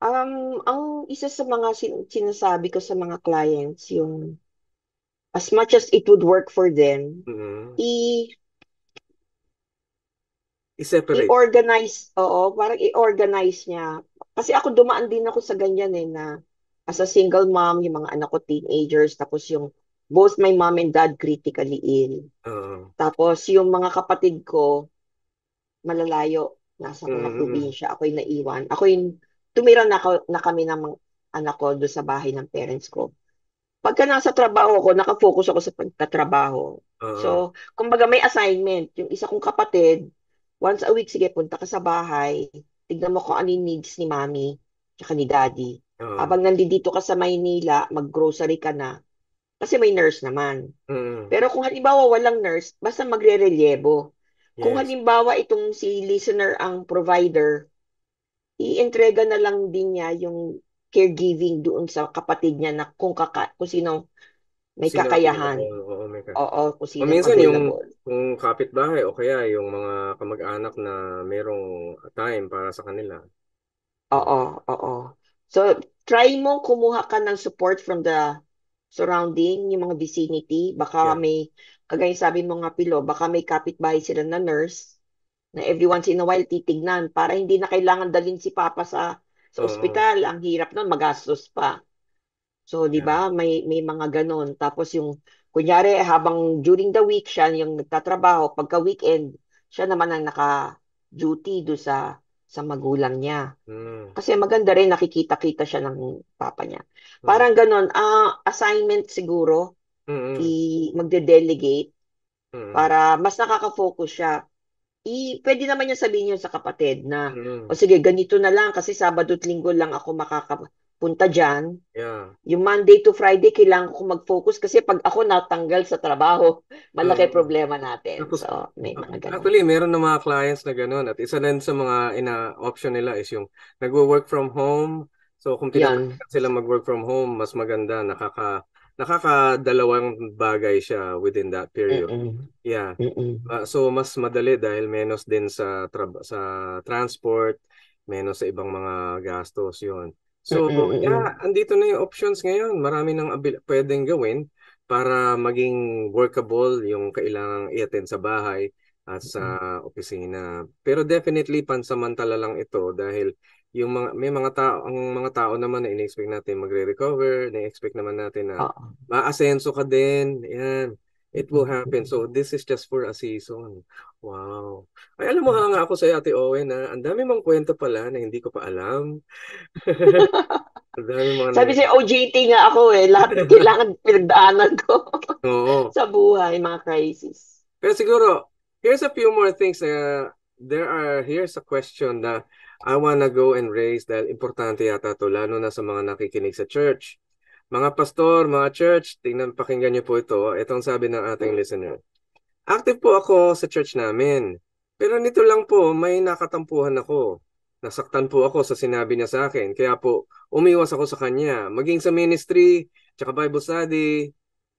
Speaker 4: Ang isa sa mga sinasabi ko sa mga clients, yung as much as it would work for them,
Speaker 3: i-separate.
Speaker 4: I-organize, parang i-organize niya. Kasi ako dumaan din ako sa ganyan na as a single mom, yung mga anak ko teenagers, tapos yung both my mom and dad critically ill. Tapos yung mga kapatid ko, malalayo, nasa mga probinsya, ako'y naiwan. Tumira na kami ng mga anak ko doon sa bahay ng parents ko. Pagka nasa trabaho ko, nakafocus ako sa pagtatrabaho. So, kumbaga may assignment. Yung isa kong kapatid, once a week, sige, punta ka sa bahay, tignan mo kung ano yung needs ni mami, tsaka ni daddy. Habang nandito ka sa Maynila, mag-grocery ka na, kasi may nurse naman. Pero kung halimbawa walang nurse, basta magre-relyebo. Kung halimbawa itong si listener ang provider, i-entrega na lang din niya yung caregiving doon sa kapatid niya na kung sino may kakayahan. Kung sino
Speaker 3: minsan
Speaker 4: available.
Speaker 3: yung kapitbahay o kaya yung mga kamag-anak na merong time para sa kanila.
Speaker 4: Oo. So, try mo kumuha ka ng support from the surrounding, yung mga vicinity. Baka may, kagaya sabi mo nga, Pilo, baka may kapitbahay sila na nurse na every once in a while titignan para hindi na kailangan dalhin si Papa sa ospital. Ang hirap nun, magastos pa. So, di ba, may mga ganon. Tapos yung, kunyari, habang during the week, siya yung nagtatrabaho. Pagka weekend, siya naman ang naka-duty do sa magulang niya. Kasi maganda rin, nakikita-kita siya ng papa niya. Parang ganon. Assignment siguro, magde-delegate para mas nakaka-focus siya. Pwede naman niya sabihin yun sa kapatid na, o sige, ganito na lang kasi Sabado at Linggo lang ako makakapunta dyan. Yung Monday to Friday, kailangan ko mag-focus kasi pag ako natanggal sa trabaho, malaki problema natin. So, may mga ganun.
Speaker 3: Actually, meron na mga clients na ganun at isa din sa mga option nila is yung nagwo-work from home. So, kung pinapagyan sila mag-work from home, mas maganda, nakakadalawang bagay siya within that period. So mas madali dahil menos din sa transport, menos sa ibang mga gastos 'yon. So andito na yung options ngayon. Marami nang pwedeng gawin para maging workable yung kailangang i-attend sa bahay at sa opisina. Pero definitely pansamantala lang ito dahil yung may mga tao naman na in-expect natin magre-recover, na-expect naman natin na maasenso ka din. Yan. It will happen. So this is just for a season. Wow. Ay, alam mo nga ako sa Ate Owen na ang dami mong kwento pala na hindi ko pa alam.
Speaker 4: Sabi si OJT nga ako lahat kailangan pinagdaanan ko sa buhay, mga crisis.
Speaker 3: Pero siguro, here's a few more things. Here's a question na I wanna go and raise dahil importante yata to lalo na sa mga nakikinig sa church. Mga pastor, mga church, pakinggan niyo po ito. Itong sabi ng ating listener. Active po ako sa church namin. Pero nito lang po, may nakatampuhan ako. Nasaktan po ako sa sinabi niya sa akin. Kaya po, umiwas ako sa kanya. Maging sa ministry, tsaka Bible study,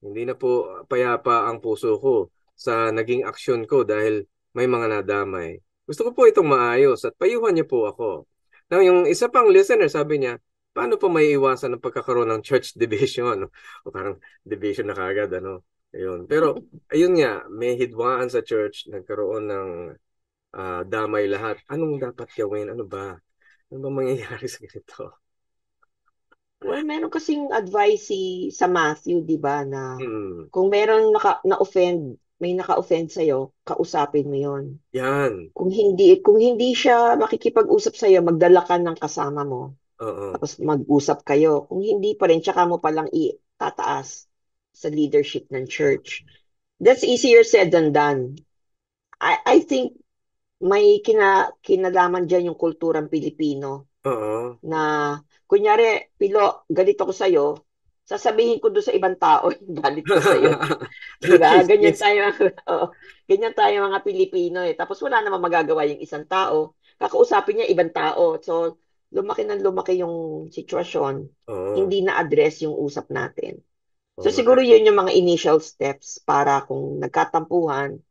Speaker 3: hindi na po payapa ang puso ko sa naging aksyon ko dahil may mga nadamay. Gusto ko po itong maayos at payuhan niyo po ako. Now, yung isa pang listener, sabi niya, paano po may iwasan ng pagkakaroon ng church division? O parang division na kagad, ano? Ayun. Pero, ayun nga, may hidwaan sa church, nagkaroon ng damay lahat. Anong dapat gawin? Ano ba? Ano ba mangyayari sa ganito?
Speaker 4: Well, meron kasing advice sa Matthew, di ba, na
Speaker 3: Mm.
Speaker 4: kung meron na-offend, may naka-offend sa'yo, kausapin mo yon.
Speaker 3: Yan.
Speaker 4: Kung hindi siya makikipag-usap sa'yo, magdala ka ng kasama mo.
Speaker 3: Oo.
Speaker 4: Tapos mag-usap kayo. Kung hindi pa rin, tsaka mo palang itataas sa leadership ng church. That's easier said than done. I think may kinalaman dyan yung kulturang Pilipino
Speaker 3: Oo.
Speaker 4: na, kunyari, Pilo, ganito ko sa'yo, sasabihin ko doon sa ibang tao, galit ko sa'yo. Di ba? Ganyan
Speaker 3: Nakikis.
Speaker 4: tayo, oo, ganyan tayo mga Pilipino eh. Tapos wala namang magagawa yung isang tao. Kakausapin niya ibang tao. So, lumaki ng lumaki yung sitwasyon.
Speaker 3: Oo.
Speaker 4: Hindi na-address yung usap natin.
Speaker 3: Oo
Speaker 4: So,
Speaker 3: nga.
Speaker 4: siguro yun yung mga initial steps para kung nagkatampuhan,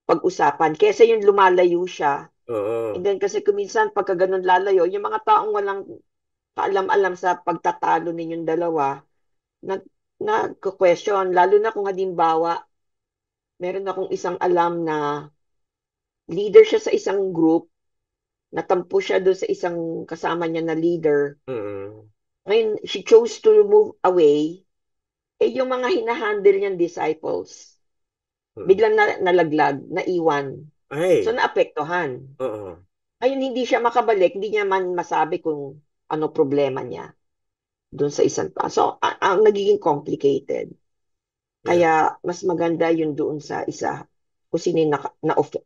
Speaker 4: pag-usapan. Kesa yung lumalayo siya. And
Speaker 3: Oo.
Speaker 4: then kasi kuminsan pagka ganun lalayo, yung mga taong walang kaalam-alam sa pagtatalo ninyong dalawa, nag nagko-question, lalo na kung halimbawa, meron akong isang alam na leader siya sa isang group, natampo siya doon sa isang kasama niya na leader.
Speaker 3: Mm.
Speaker 4: Ngayon, she chose to move away. Yung mga hinahandle niyang disciples,
Speaker 3: Mm.
Speaker 4: biglang nalaglag, naiwan. So,
Speaker 3: Ay.
Speaker 4: naapektuhan.
Speaker 3: Oo.
Speaker 4: Ngayon, hindi siya makabalik, hindi niya man masabi kung ano problema niya doon sa isang tao. So, ang nagiging complicated.
Speaker 3: Yeah.
Speaker 4: Kaya, mas maganda yun doon sa isa kung sino yung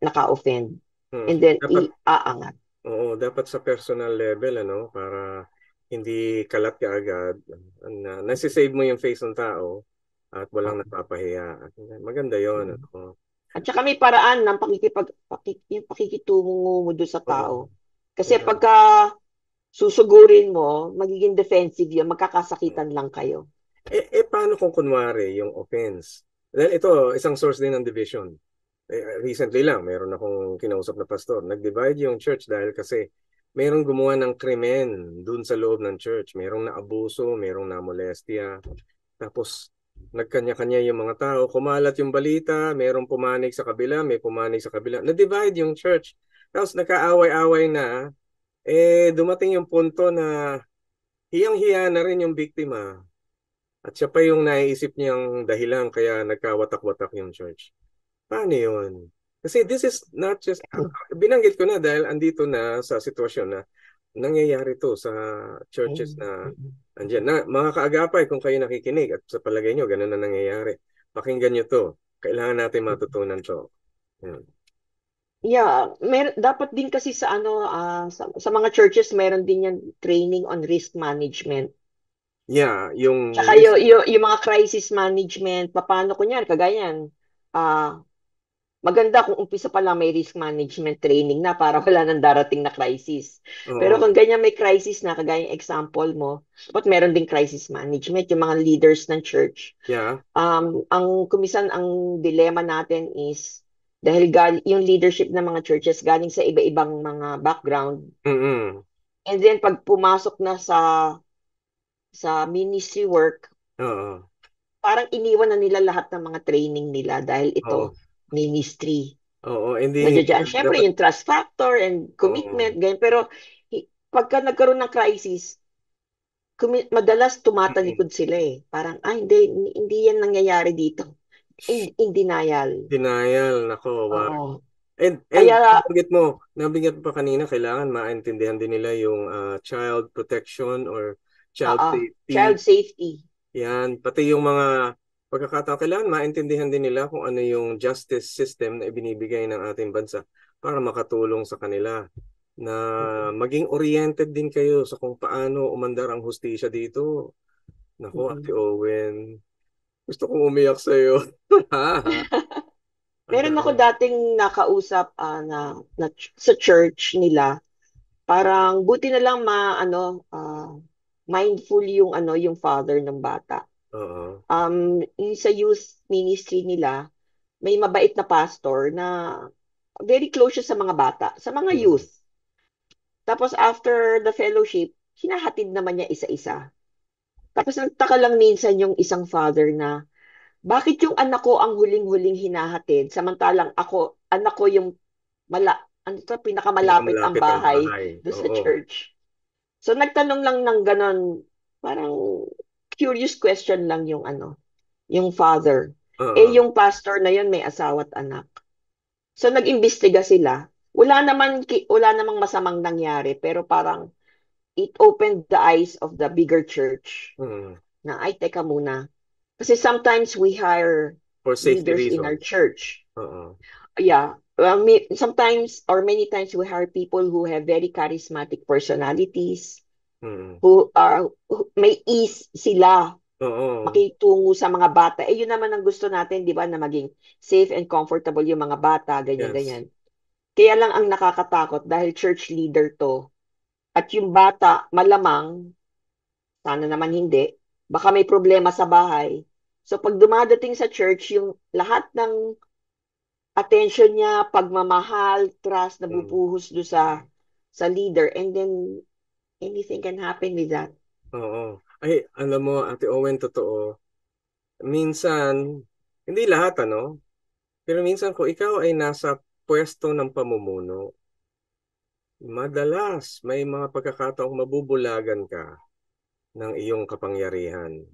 Speaker 4: naka-offend.
Speaker 3: Mm.
Speaker 4: And then,
Speaker 3: Dapat
Speaker 4: iaangat.
Speaker 3: Oo, dapat sa personal level, ano, para hindi kalat ka agad. Nasisave mo yung face ng tao at walang napapahiya. Maganda yon, ano.
Speaker 4: At saka may paraan ng yung pakikitungo mo doon sa
Speaker 3: Oo.
Speaker 4: tao. Kasi
Speaker 3: Yeah.
Speaker 4: pagka susugurin mo, magiging defensive yun, magkakasakitan lang kayo.
Speaker 3: Paano kung kunwari yung offense? Dahil ito, isang source din ng division. Recently lang, meron akong kinausap na pastor. Nag-divide yung church dahil kasi merong gumawa ng krimen dun sa loob ng church. Merong naabuso, merong namolestya. Tapos, nagkanya-kanya yung mga tao. Kumalat yung balita, merong pumanig sa kabila, may pumanig sa kabila. Na-divide yung church. Tapos, nagkaaway-away na. Dumating yung punto na hiyang-hiya na rin yung biktima. At siya pa yung naiisip niyang dahilan kaya nagkawatak-watak yung church. Paano yun? Kasi this is not just, binanggit ko na dahil andito na sa sitwasyon na nangyayari to sa churches na andyan. Na, mga kaagapay, kung kayo nakikinig at sa palagay nyo, ganun na nangyayari. Pakinggan nyo to. Kailangan natin matutunan to. Yan.
Speaker 4: Yeah, dapat din kasi sa sa mga churches meron din yan training on risk management.
Speaker 3: Yeah, yung
Speaker 4: Tsaka
Speaker 3: risk.
Speaker 4: yung mga crisis management, paano kunyan, kagaya yan, maganda kung umpisa pa lang may risk management training na para wala nang darating na crisis. Pero
Speaker 3: Oo.
Speaker 4: kung ganyan may crisis na, kagaya yung example mo, dapat meron ding crisis management, yung mga leaders ng church.
Speaker 3: Yeah.
Speaker 4: Kumisan ang dilema natin is, dahil yung leadership ng mga churches galing sa iba-ibang mga background,
Speaker 3: Mm-mm.
Speaker 4: and then pag pumasok na sa ministry work,
Speaker 3: Oo.
Speaker 4: parang iniwan na nila lahat ng mga training nila dahil
Speaker 3: Oo.
Speaker 4: ito, ministry.
Speaker 3: Oo. Hindi
Speaker 4: Nandiyan, syempre,
Speaker 3: dapat.
Speaker 4: yung trust factor and
Speaker 3: Oo.
Speaker 4: commitment, ganyan. Pero, pagka nagkaroon ng crisis, madalas
Speaker 3: Mm.
Speaker 4: tumatalikod sila eh. Parang, hindi yan nangyayari dito. In denial.
Speaker 3: Denial, nako.
Speaker 4: Oo.
Speaker 3: And
Speaker 4: Kaya,
Speaker 3: nabanggit mo pa kanina, kailangan maintindihan din nila yung child protection or child
Speaker 4: child
Speaker 3: safety.
Speaker 4: safety.
Speaker 3: Yan, pati yung mga pagkakataon, kailangan maintindihan din nila kung ano yung justice system na ibinibigay ng ating bansa para makatulong sa kanila na maging oriented din kayo sa kung paano umandar ang hustisya dito. Nako, Ate
Speaker 4: Mm-mm.
Speaker 3: Owen, gusto kong umiyak sa'yo. Ang
Speaker 4: Meron ako
Speaker 3: dami.
Speaker 4: dating nakausap sa church nila. Parang buti na lang mindful yung father ng bata.
Speaker 3: Oo.
Speaker 4: Yung sa youth ministry nila, may mabait na pastor na very close siya sa mga bata, sa mga
Speaker 3: Mm.
Speaker 4: youth. Tapos after the fellowship, hinahatid naman niya isa-isa. Tapos nagtaka lang minsan yung isang father na, bakit yung anak ko ang huling-huling hinahatid, samantalang anak ko yung pinakamalapit ang
Speaker 3: Pinakamalapit ang
Speaker 4: bahay
Speaker 3: bahay.
Speaker 4: do sa
Speaker 3: Oo.
Speaker 4: church. So nagtanong lang ng ganon, parang curious question lang yung yung father. Yung pastor na yun may asawa at anak. So nag-imbestiga sila. Wala namang masamang nangyari, pero parang it opened the eyes of the bigger church. Na ay teka muna. Kasi sometimes we hire
Speaker 3: for safety
Speaker 4: leaders
Speaker 3: reasons
Speaker 4: in our church. Yeah. Sometimes or many times we hire people who have very charismatic personalities, who may ease sila makitungo sa mga bata. Yun naman ang gusto natin, di ba, na maging safe and comfortable yung mga bata, ganyan-ganyan. Kaya lang ang nakakatakot dahil church leader to, at yung bata, malamang, sana naman hindi, baka may problema sa bahay. So pag dumadating sa church, yung lahat ng attention niya, pagmamahal, trust na bubuhos do sa leader, and then anything can happen with that.
Speaker 3: Ay, alam mo, Ate Owen, totoo. Minsan, hindi lahat, pero minsan kung ikaw ay nasa pwesto ng pamumuno, madalas may mga pagkakataong mabubulagan ka ng iyong kapangyarihan.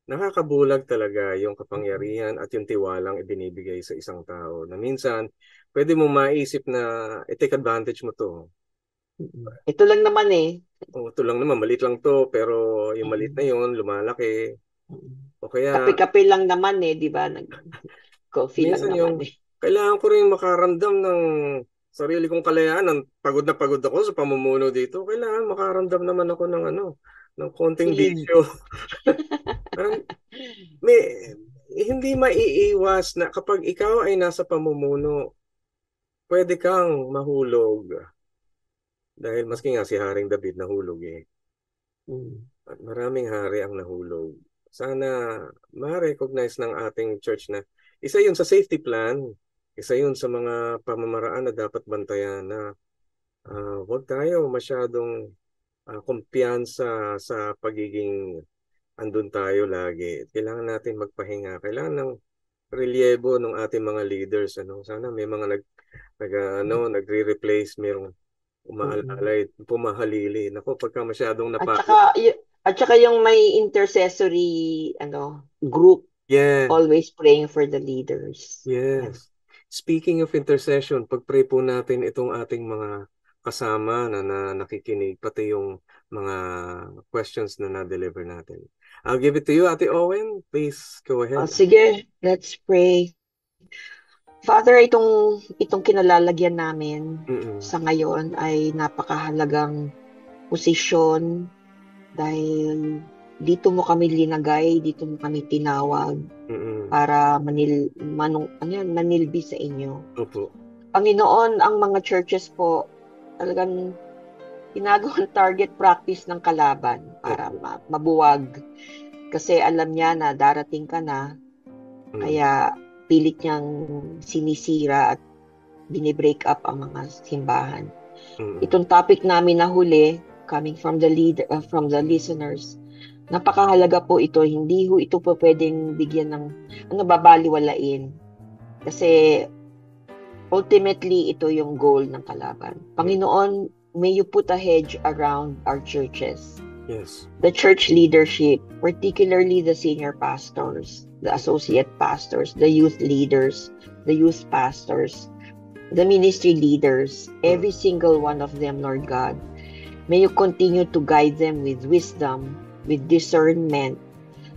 Speaker 3: Nakakabulag talaga yung kapangyarihan at yung tiwalang ibinibigay sa isang tao na minsan pwede mo maisip na i-take advantage mo to.
Speaker 4: Ito lang naman
Speaker 3: ito lang naman, maliit lang to, pero yung maliit na yun, lumalaki. O kaya
Speaker 4: kape-kape lang naman di ba? Coffee lang naman
Speaker 3: kailangan ko rin makaramdam ng sarili kong kalayaan. Pagod na pagod ako sa pamumuno dito. Kailangan makaramdam naman ako ng ng konting bisyo. Hindi maiiwas na kapag ikaw ay nasa pamumuno, pwede kang mahulog. Dahil maski nga si Haring David nahulog At maraming hari ang nahulog. Sana ma-recognize ng ating church na isa yun sa safety plan, isa yun sa mga pamamaraan na dapat bantayan na huwag tayo masyadong kumpiyansa sa pagiging andun tayo lagi. Kailangan natin magpahinga. Kailangan ng relyebo ng ating mga leaders. Sana may mga nagre-replace, mayroong umaalalay, pumahalili. Naku, pagka masyadong
Speaker 4: At saka yung may intercessory group. Always praying for the leaders.
Speaker 3: Yes. Speaking of intercession, pag-pray po natin itong ating mga kasama na nakikinig, pati yung mga questions na na-deliver natin. I'll give it to you, Ate Owen. Please go ahead.
Speaker 4: Sige, let's pray. Father, itong kinalalagyan namin sa ngayon ay napakahalagang posisyon dahil dito mo kami linagay, dito mo kami tinawag para manilbi sa inyo.
Speaker 3: Opo.
Speaker 4: Panginoon, ang mga churches po talagang ginagawang target practice ng kalaban para mabuwag. Kasi alam niya na darating ka na, kaya pilit niyang sinisira at binibreak up ang mga simbahan. Itong topic namin na huli, coming from the listeners, napakahalaga po ito. Hindi ito po pwedeng bigyan ng babaliwalain. Kasi ultimately, ito yung goal ng kalaban. Panginoon, may you put a hedge around our churches.
Speaker 3: Yes.
Speaker 4: The church leadership, particularly the senior pastors, the associate pastors, the youth leaders, the youth pastors, the ministry leaders, every single one of them, Lord God. May you continue to guide them with wisdom, with discernment,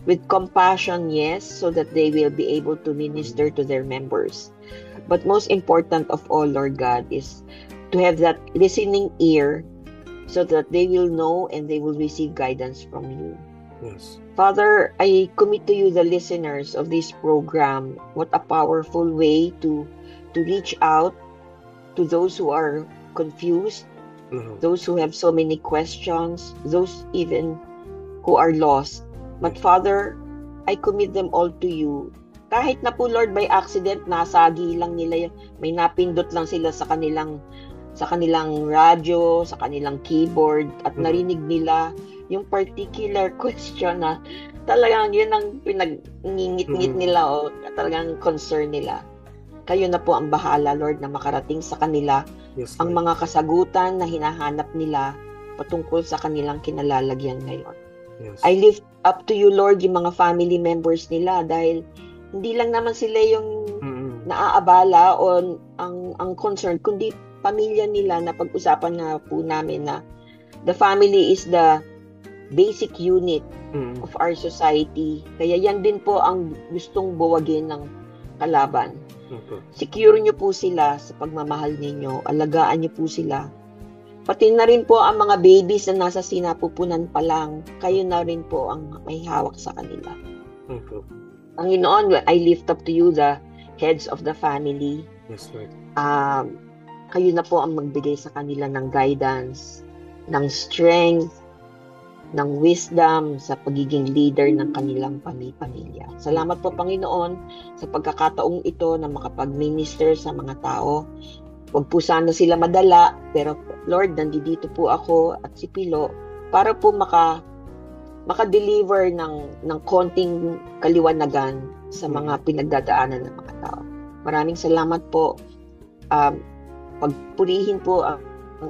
Speaker 4: with compassion, yes, so that they will be able to minister to their members. But most important of all, Lord God, is to have that listening ear so that they will know and they will receive guidance from you.
Speaker 3: Yes.
Speaker 4: Father, I commit to you the listeners of this program. What a powerful way to reach out to those who are confused, those who have so many questions, those even who are lost. But Father, I commit them all to you. Kahit na po, Lord, by accident, nasagi lang nila yun. May napindot lang sila sa kanilang radyo, sa kanilang keyboard, at narinig nila yung particular question na talagang yun ang pinag-ngingit-ngit nila o talagang concern nila. Kayo na po ang bahala, Lord, na makarating sa kanila ang mga kasagutan na hinahanap nila patungkol sa kanilang kinalalagyan ngayon.
Speaker 3: Yes.
Speaker 4: I lift up to you, Lord, yung mga family members nila dahil hindi lang naman sila yung naaabala o ang concern, kundi pamilya nila. Na pag-usapan nga po namin na the family is the basic unit of our society. Kaya yan din po ang gustong buwagin ng kalaban. Secure nyo po sila sa pagmamahal ninyo. Alagaan nyo po sila. Pati na rin po ang mga babies na nasa sinapupunan pa lang, kayo na rin po ang may hawak sa kanila. Panginoon, I lift up to you the heads of the family.
Speaker 3: Yes, Lord.
Speaker 4: Kayo na po ang magbigay sa kanila ng guidance, ng strength, ng wisdom sa pagiging leader ng kanilang pamilya. Salamat po, Panginoon, sa pagkakataong ito na makapag-minister sa mga tao. Huwag po sana sila madala, pero Lord, nandito po ako at si Pilo para po maka-deliver ng konting kaliwanagan sa mga pinagdadaanan ng mga tao. Maraming salamat po. Pagpurihin po ang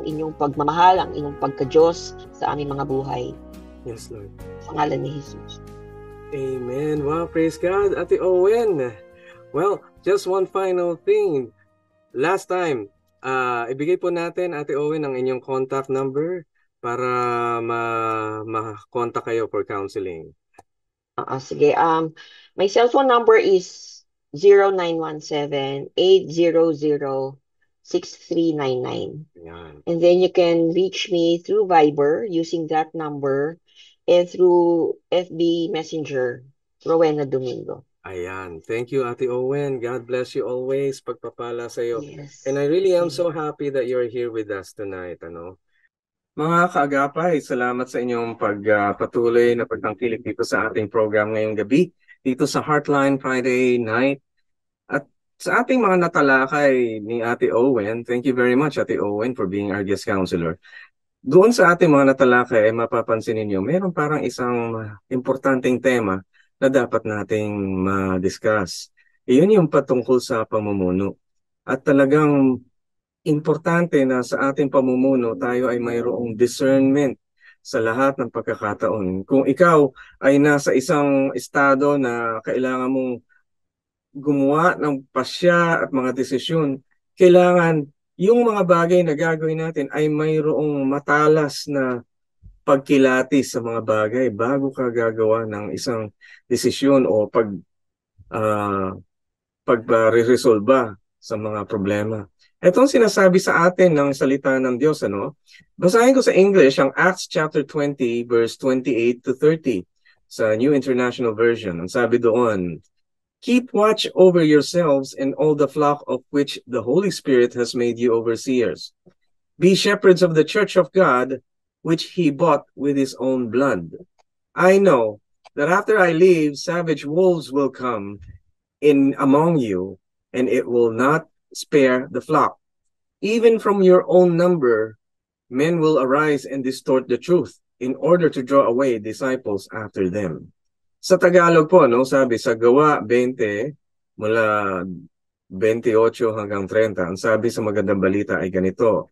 Speaker 4: inyong pagmamahal, ang inyong pagka-Diyos sa aming mga buhay.
Speaker 3: Yes, Lord.
Speaker 4: Sa ngalan ni Jesus.
Speaker 3: Amen. Wow, praise God. Ate Owen. Well, just one final thing. Last time, ibigay po natin, Ate Owen, ang inyong contact number para ma-contact kayo for counseling.
Speaker 4: Sige. My cellphone number is 0917-800-6399. And then you can reach me through Viber using that number and through FB Messenger, Rowena Domingo.
Speaker 3: Ayan. Thank you, Ate Owen. God bless you always. Pagpapala sa iyo.
Speaker 4: Yes.
Speaker 3: And I really am so happy that you're here with us tonight. Mga kaagapay, salamat sa inyong pagpatuloy na pagtangkilik dito sa ating program ngayong gabi, dito sa Heartline Friday Night. At sa ating mga natalakay ni Ate Owen, thank you very much, Ate Owen, for being our guest counselor. Doon sa ating mga natalakay, ay mapapansin ninyo, meron parang isang importanteng tema na dapat nating ma-discuss. Iyon yung patungkol sa pamumuno. At talagang importante na sa ating pamumuno tayo ay mayroong discernment sa lahat ng pagkakataon. Kung ikaw ay nasa isang estado na kailangan mong gumawa ng pasya at mga desisyon, kailangan yung mga bagay na gagawin natin ay mayroong matalas na pagkilatis sa mga bagay bago ka gagawa ng isang desisyon o pagre-resolba sa mga problema. Itong sinasabi sa atin ng salita ng Diyos, Basahin ko sa English ang Acts chapter 20 verse 28 to 30 sa New International Version. Ang sabi doon, "Keep watch over yourselves and all the flock of which the Holy Spirit has made you overseers. Be shepherds of the church of God, which he bought with his own blood. I know that after I leave, savage wolves will come in among you, and it will not spare the flock. Even from your own number, men will arise and distort the truth in order to draw away disciples after them." Sa Tagalog po, sabi sa Gawa 20, mula 28 hanggang 30, ang sabi sa Magandang Balita ay ganito,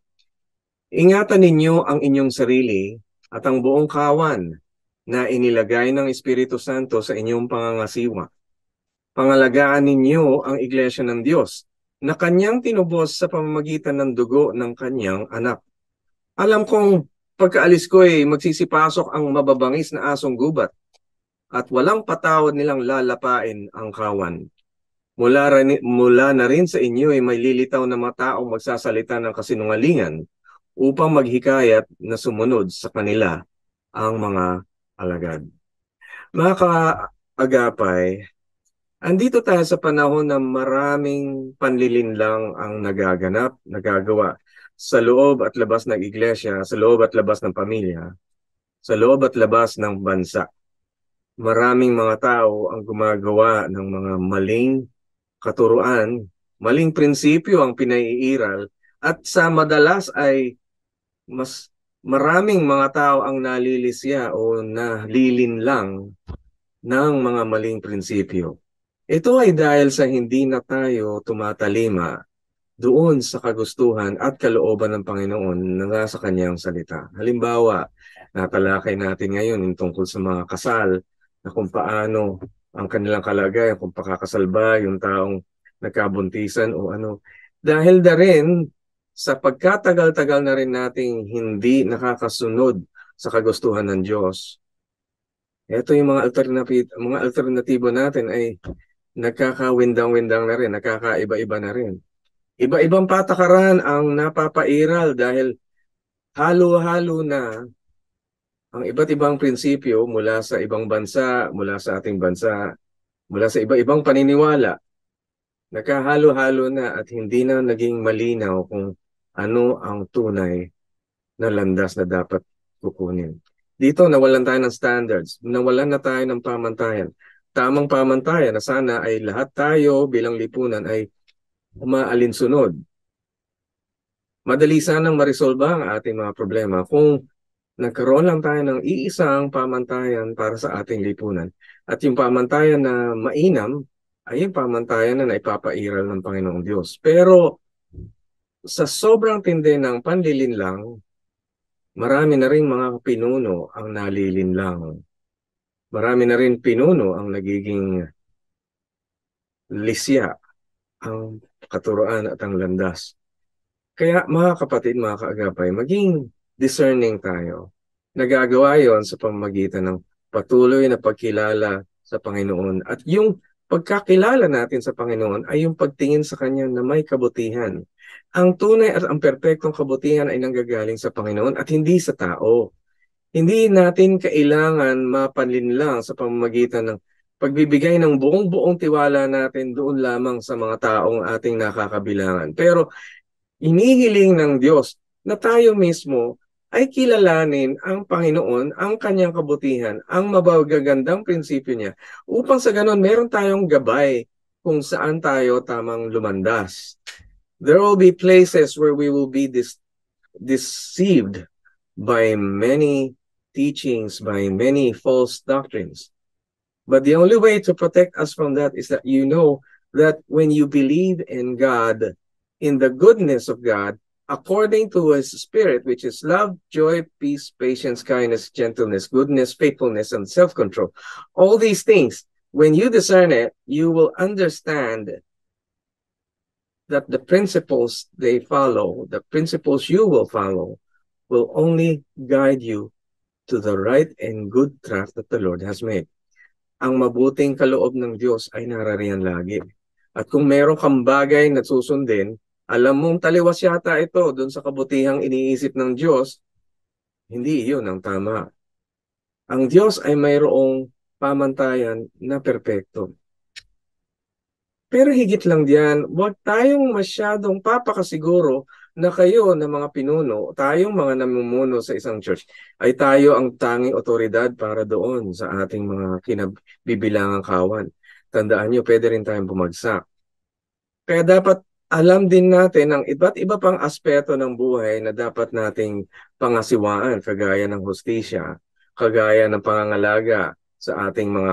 Speaker 3: "Ingatan ninyo ang inyong sarili at ang buong kawan na inilagay ng Espiritu Santo sa inyong pangangasiwa. Pangalagaan ninyo ang Iglesia ng Diyos na kanyang tinubos sa pamamagitan ng dugo ng kanyang anak. Alam kong pagkaalis ko ay magsisipasok ang mababangis na asong gubat at walang patawad nilang lalapain ang kawan. Mula na rin sa inyo ay may lilitaw na mga taong magsasalita ng kasinungalingan upang maghikayat na sumunod sa kanila ang mga alagad." Mga kaagapay, andito tayo sa panahon na maraming panlilinlang ang nagagawa sa loob at labas ng iglesia, sa loob at labas ng pamilya, sa loob at labas ng bansa. Maraming mga tao ang gumagawa ng mga maling katuruan, maling prinsipyo ang pinaiiral, at sa madalas ay mas maraming mga tao ang nalilisya o nalilinlang ng mga maling prinsipyo. Ito ay dahil sa hindi na tayo tumatalima doon sa kagustuhan at kalooban ng Panginoon na nasa kanyang salita. Halimbawa, natalakay natin ngayon yung tungkol sa mga kasal, na kung paano ang kanilang kalagayan, kung pakakasal ba yung taong nagkabuntisan o ano. Dahil na rin sa pagkatagal-tagal na rin nating hindi nakakasunod sa kagustuhan ng Diyos, ito yung mga alternatibo natin ay nagkakawindang-windang na rin, nagkakaiba-iba na rin. Iba-ibang patakaran ang napapairal dahil halo-halo na ang iba't ibang prinsipyo mula sa ibang bansa, mula sa ating bansa, mula sa iba-ibang paniniwala. Nagkahalo-halo na at hindi na naging malinaw kung ano ang tunay na landas na dapat kukunin. Dito, nawalan tayo ng standards, nawalan na tayo ng pamantayan. Tamang pamantayan na sana ay lahat tayo bilang lipunan ay umaalinsunod. Madali sanang marisolba ang ating mga problema kung nagkaroon lang tayo ng iisang pamantayan para sa ating lipunan. At yung pamantayan na mainam ay yung pamantayan na naipapairal ng Panginoong Diyos. Pero sa sobrang tindi ng panlilinlang, marami na rin mga pinuno ang nalilinlang. Marami na rin pinuno ang nagiging lisya ang katuroan at ang landas. Kaya mga kapatid, mga kaagapay, maging discerning tayo. Nagagawa yon sa pamamagitan ng patuloy na pagkilala sa Panginoon. At yung pagkakilala natin sa Panginoon ay yung pagtingin sa Kanya na may kabutihan. Ang tunay at ang perpektong kabutihan ay nanggagaling sa Panginoon at hindi sa tao. Hindi natin kailangan mapanlinlang sa pamamagitan ng pagbibigay ng buong-buong tiwala natin doon lamang sa mga taong ating nakakabilangan. Pero inihiling ng Diyos na tayo mismo ay kilalanin ang Panginoon, ang kanyang kabutihan, ang mabagagandang prinsipyo niya, upang sa ganon meron tayong gabay kung saan tayo tamang lumandas. There will be places where we will be deceived by many teachings, by many false doctrines. But the only way to protect us from that is that you know that when you believe in God, in the goodness of God, according to His Spirit, which is love, joy, peace, patience, kindness, gentleness, goodness, faithfulness, and self-control, all these things, when you discern it, you will understand that the principles they follow, the principles you will follow, will only guide you to the right and good track that the Lord has made. Ang mabuting kaloob ng Diyos ay narariyan lagi. At kung meron kang bagay na susundin, alam mong taliwas yata ito doon sa kabutihang iniisip ng Diyos, hindi iyon ang tama. Ang Diyos ay mayroong pamantayan na perpekto. Pero higit lang diyan, huwag tayong masyadong papakasiguro na kayo na mga pinuno, tayong mga namumuno sa isang church, ay tayo ang tanging otoridad para doon sa ating mga kinabibilangang kawan. Tandaan nyo, pwede rin tayong bumagsak. Kaya dapat alam din natin ang iba't iba pang aspeto ng buhay na dapat nating pangasiwaan, kagaya ng hustisya, kagaya ng pangangalaga sa ating mga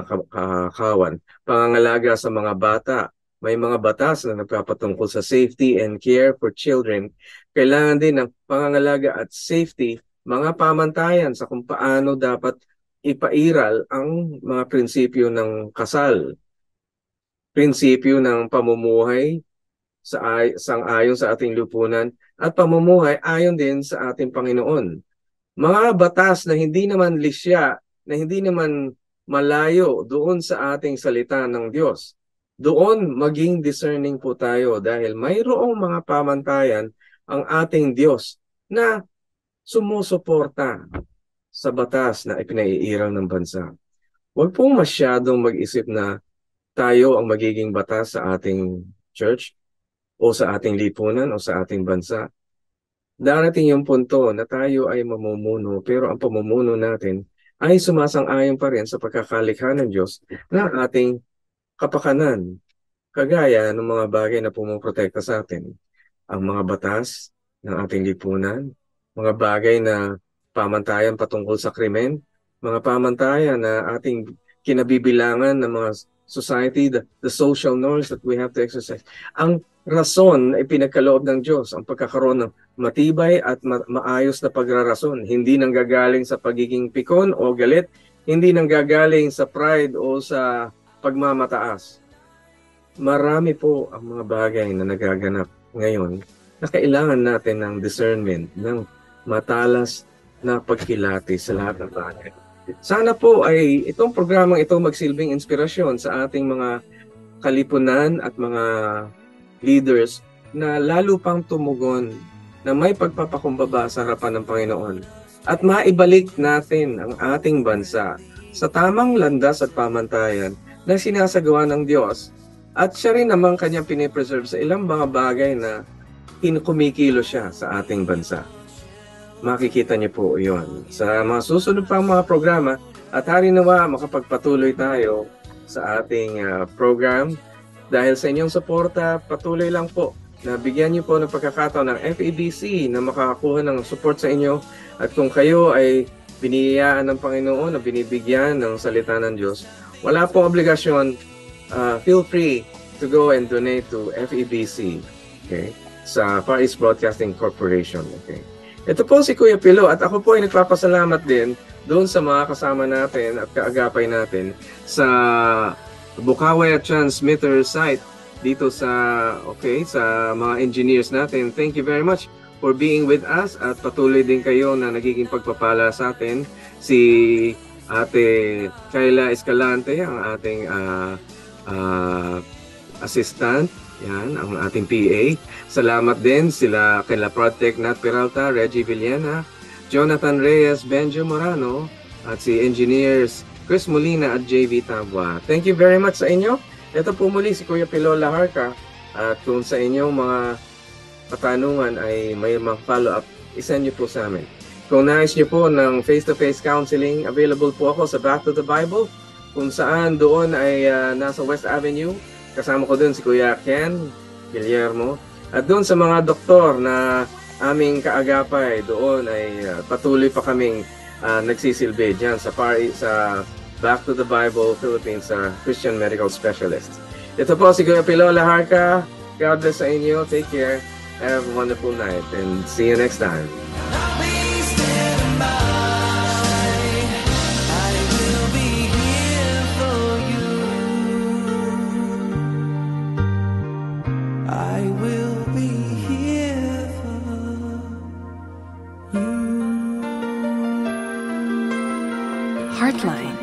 Speaker 3: kawan, pangangalaga sa mga bata. May mga batas na nagpapatungkol sa safety and care for children. Kailangan din ng pangangalaga at safety, mga pamantayan sa kung paano dapat ipairal ang mga prinsipyo ng kasal. Prinsipyo ng pamumuhay sang-ayon sa ating lipunan at pamumuhay ayon din sa ating Panginoon. Mga batas na hindi naman lisya, na hindi naman malayo doon sa ating salita ng Diyos. Doon maging discerning po tayo dahil mayroong mga pamantayan ang ating Diyos na sumusuporta sa batas na ipinaiiral ng bansa. Huwag pong masyadong mag-isip na tayo ang magiging batas sa ating church o sa ating lipunan o sa ating bansa. Darating yung punto na tayo ay mamumuno pero ang pamumuno natin ay sumasang-ayon pa rin sa pagkakalikha ng Diyos na ating kapakanan, kagaya ng mga bagay na pumoprotekta sa atin. Ang mga batas ng ating lipunan, mga bagay na pamantayan patungkol sa krimen, mga pamantayan na ating kinabibilangan ng mga society, the social norms that we have to exercise. Ang rason ay pinagkaloob ng Diyos, ang pagkakaroon ng matibay at maayos na pagrarason. Hindi nanggagaling sa pagiging pikon o galit, hindi nanggagaling sa pride o sa pagmamataas. Marami po ang mga bagay na nagaganap ngayon na kailangan natin ng discernment, ng matalas na pagkilati sa lahat ng bagay. Sana po ay itong programang ito magsilbing inspirasyon sa ating mga kalipunan at mga leaders na lalo pang tumugon na may pagpapakumbaba sa harapan ng Panginoon at maibalik natin ang ating bansa sa tamang landas at pamantayan na sinasagawa ng Diyos at siya rin naman kanyang pinipreserve sa ilang mga bagay na kumikilo siya sa ating bansa. Makikita niyo po yon sa mga susunod pang mga programa at hari nawa makapagpatuloy tayo sa ating program. Dahil sa inyong suporta, patuloy lang po na bigyan niyo po ng pagkakataon ng FEBC na makakakuha ng support sa inyo. At kung kayo ay biniyayaan ng Panginoon na binibigyan ng salita ng Diyos, wala pong obligasyon. Feel free to go and donate to FEBC, okay, sa Far East Broadcasting Corporation. Okay. Ito po si Kuya Pilo at ako po ay nagpapasalamat din doon sa mga kasama natin at kaagapay natin sa Bukaway at Transmitter site dito sa sa mga engineers natin. Thank you very much for being with us at patuloy din kayo na nagiging pagpapala sa atin. Si Ate Kayla Escalante, ang ating assistant, yan, ang ating PA. Salamat din sila Kayla Protec, Nat Peralta, Reggie Villena, Jonathan Reyes, Benjo Morano, at si engineers Chris Molina at JV Tabua. Thank you very much sa inyo. Ito po muli si Kuya Pilo Laharca. At kung sa inyong mga katanungan ay may mga follow-up, isend niyo po sa amin. Kung nais niyo po ng face-to-face counseling, available po ako sa Back to the Bible. Kung saan doon ay nasa West Avenue. Kasama ko doon si Kuya Ken Guillermo. At doon sa mga doktor na aming kaagapay, doon ay patuloy pa kaming nagsisilbi dyan sa Back to the Bible Philippines Christian Medical Specialist. Ito po si Kuya Pilo Laharca. God bless sa inyo. Take care. Have a wonderful night and see you next time.
Speaker 2: Heartline,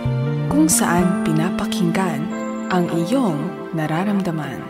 Speaker 2: kung saan pinapakinggan ang iyong nararamdaman.